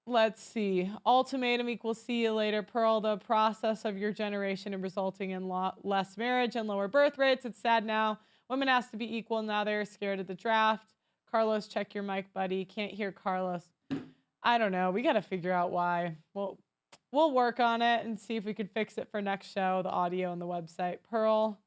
Let's see. Ultimatum equals see you later. Pearl, the process of your generation and resulting in less marriage and lower birth rates. It's sad now. Women asked to be equal. Now they're scared of the draft. Carlos, check your mic, buddy. Can't hear Carlos. I don't know. We got to figure out why. We'll work on it and see if we could fix it for next show, the audio and the website. Pearl,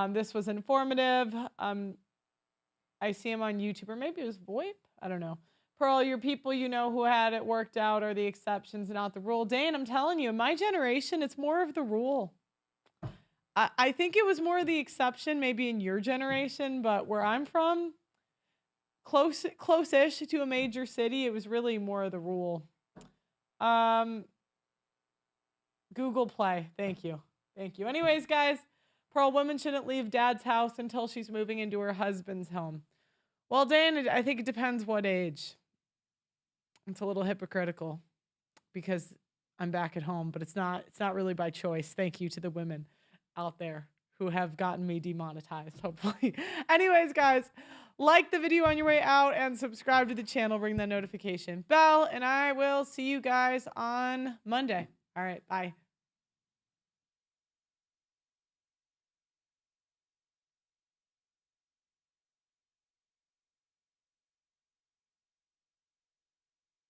this was informative. I see him on YouTube, or maybe it was VoIP. I don't know. Pearl, your people you know who had it worked out are the exceptions, not the rule. Dane, I'm telling you, in my generation, it's more of the rule. I think it was more the exception maybe in your generation, but where I'm from, close-ish to a major city, it was really more of the rule. Google Play. Thank you. Thank you. Anyways, guys, Pearl, women shouldn't leave dad's house until she's moving into her husband's home. Well, Dan, I think it depends what age. It's a little hypocritical because I'm back at home, but it's not really by choice. Thank you to the women out there who have gotten me demonetized, hopefully. Anyways, guys, like the video on your way out and subscribe to the channel, ring the notification bell, and I will see you guys on Monday. All right, bye.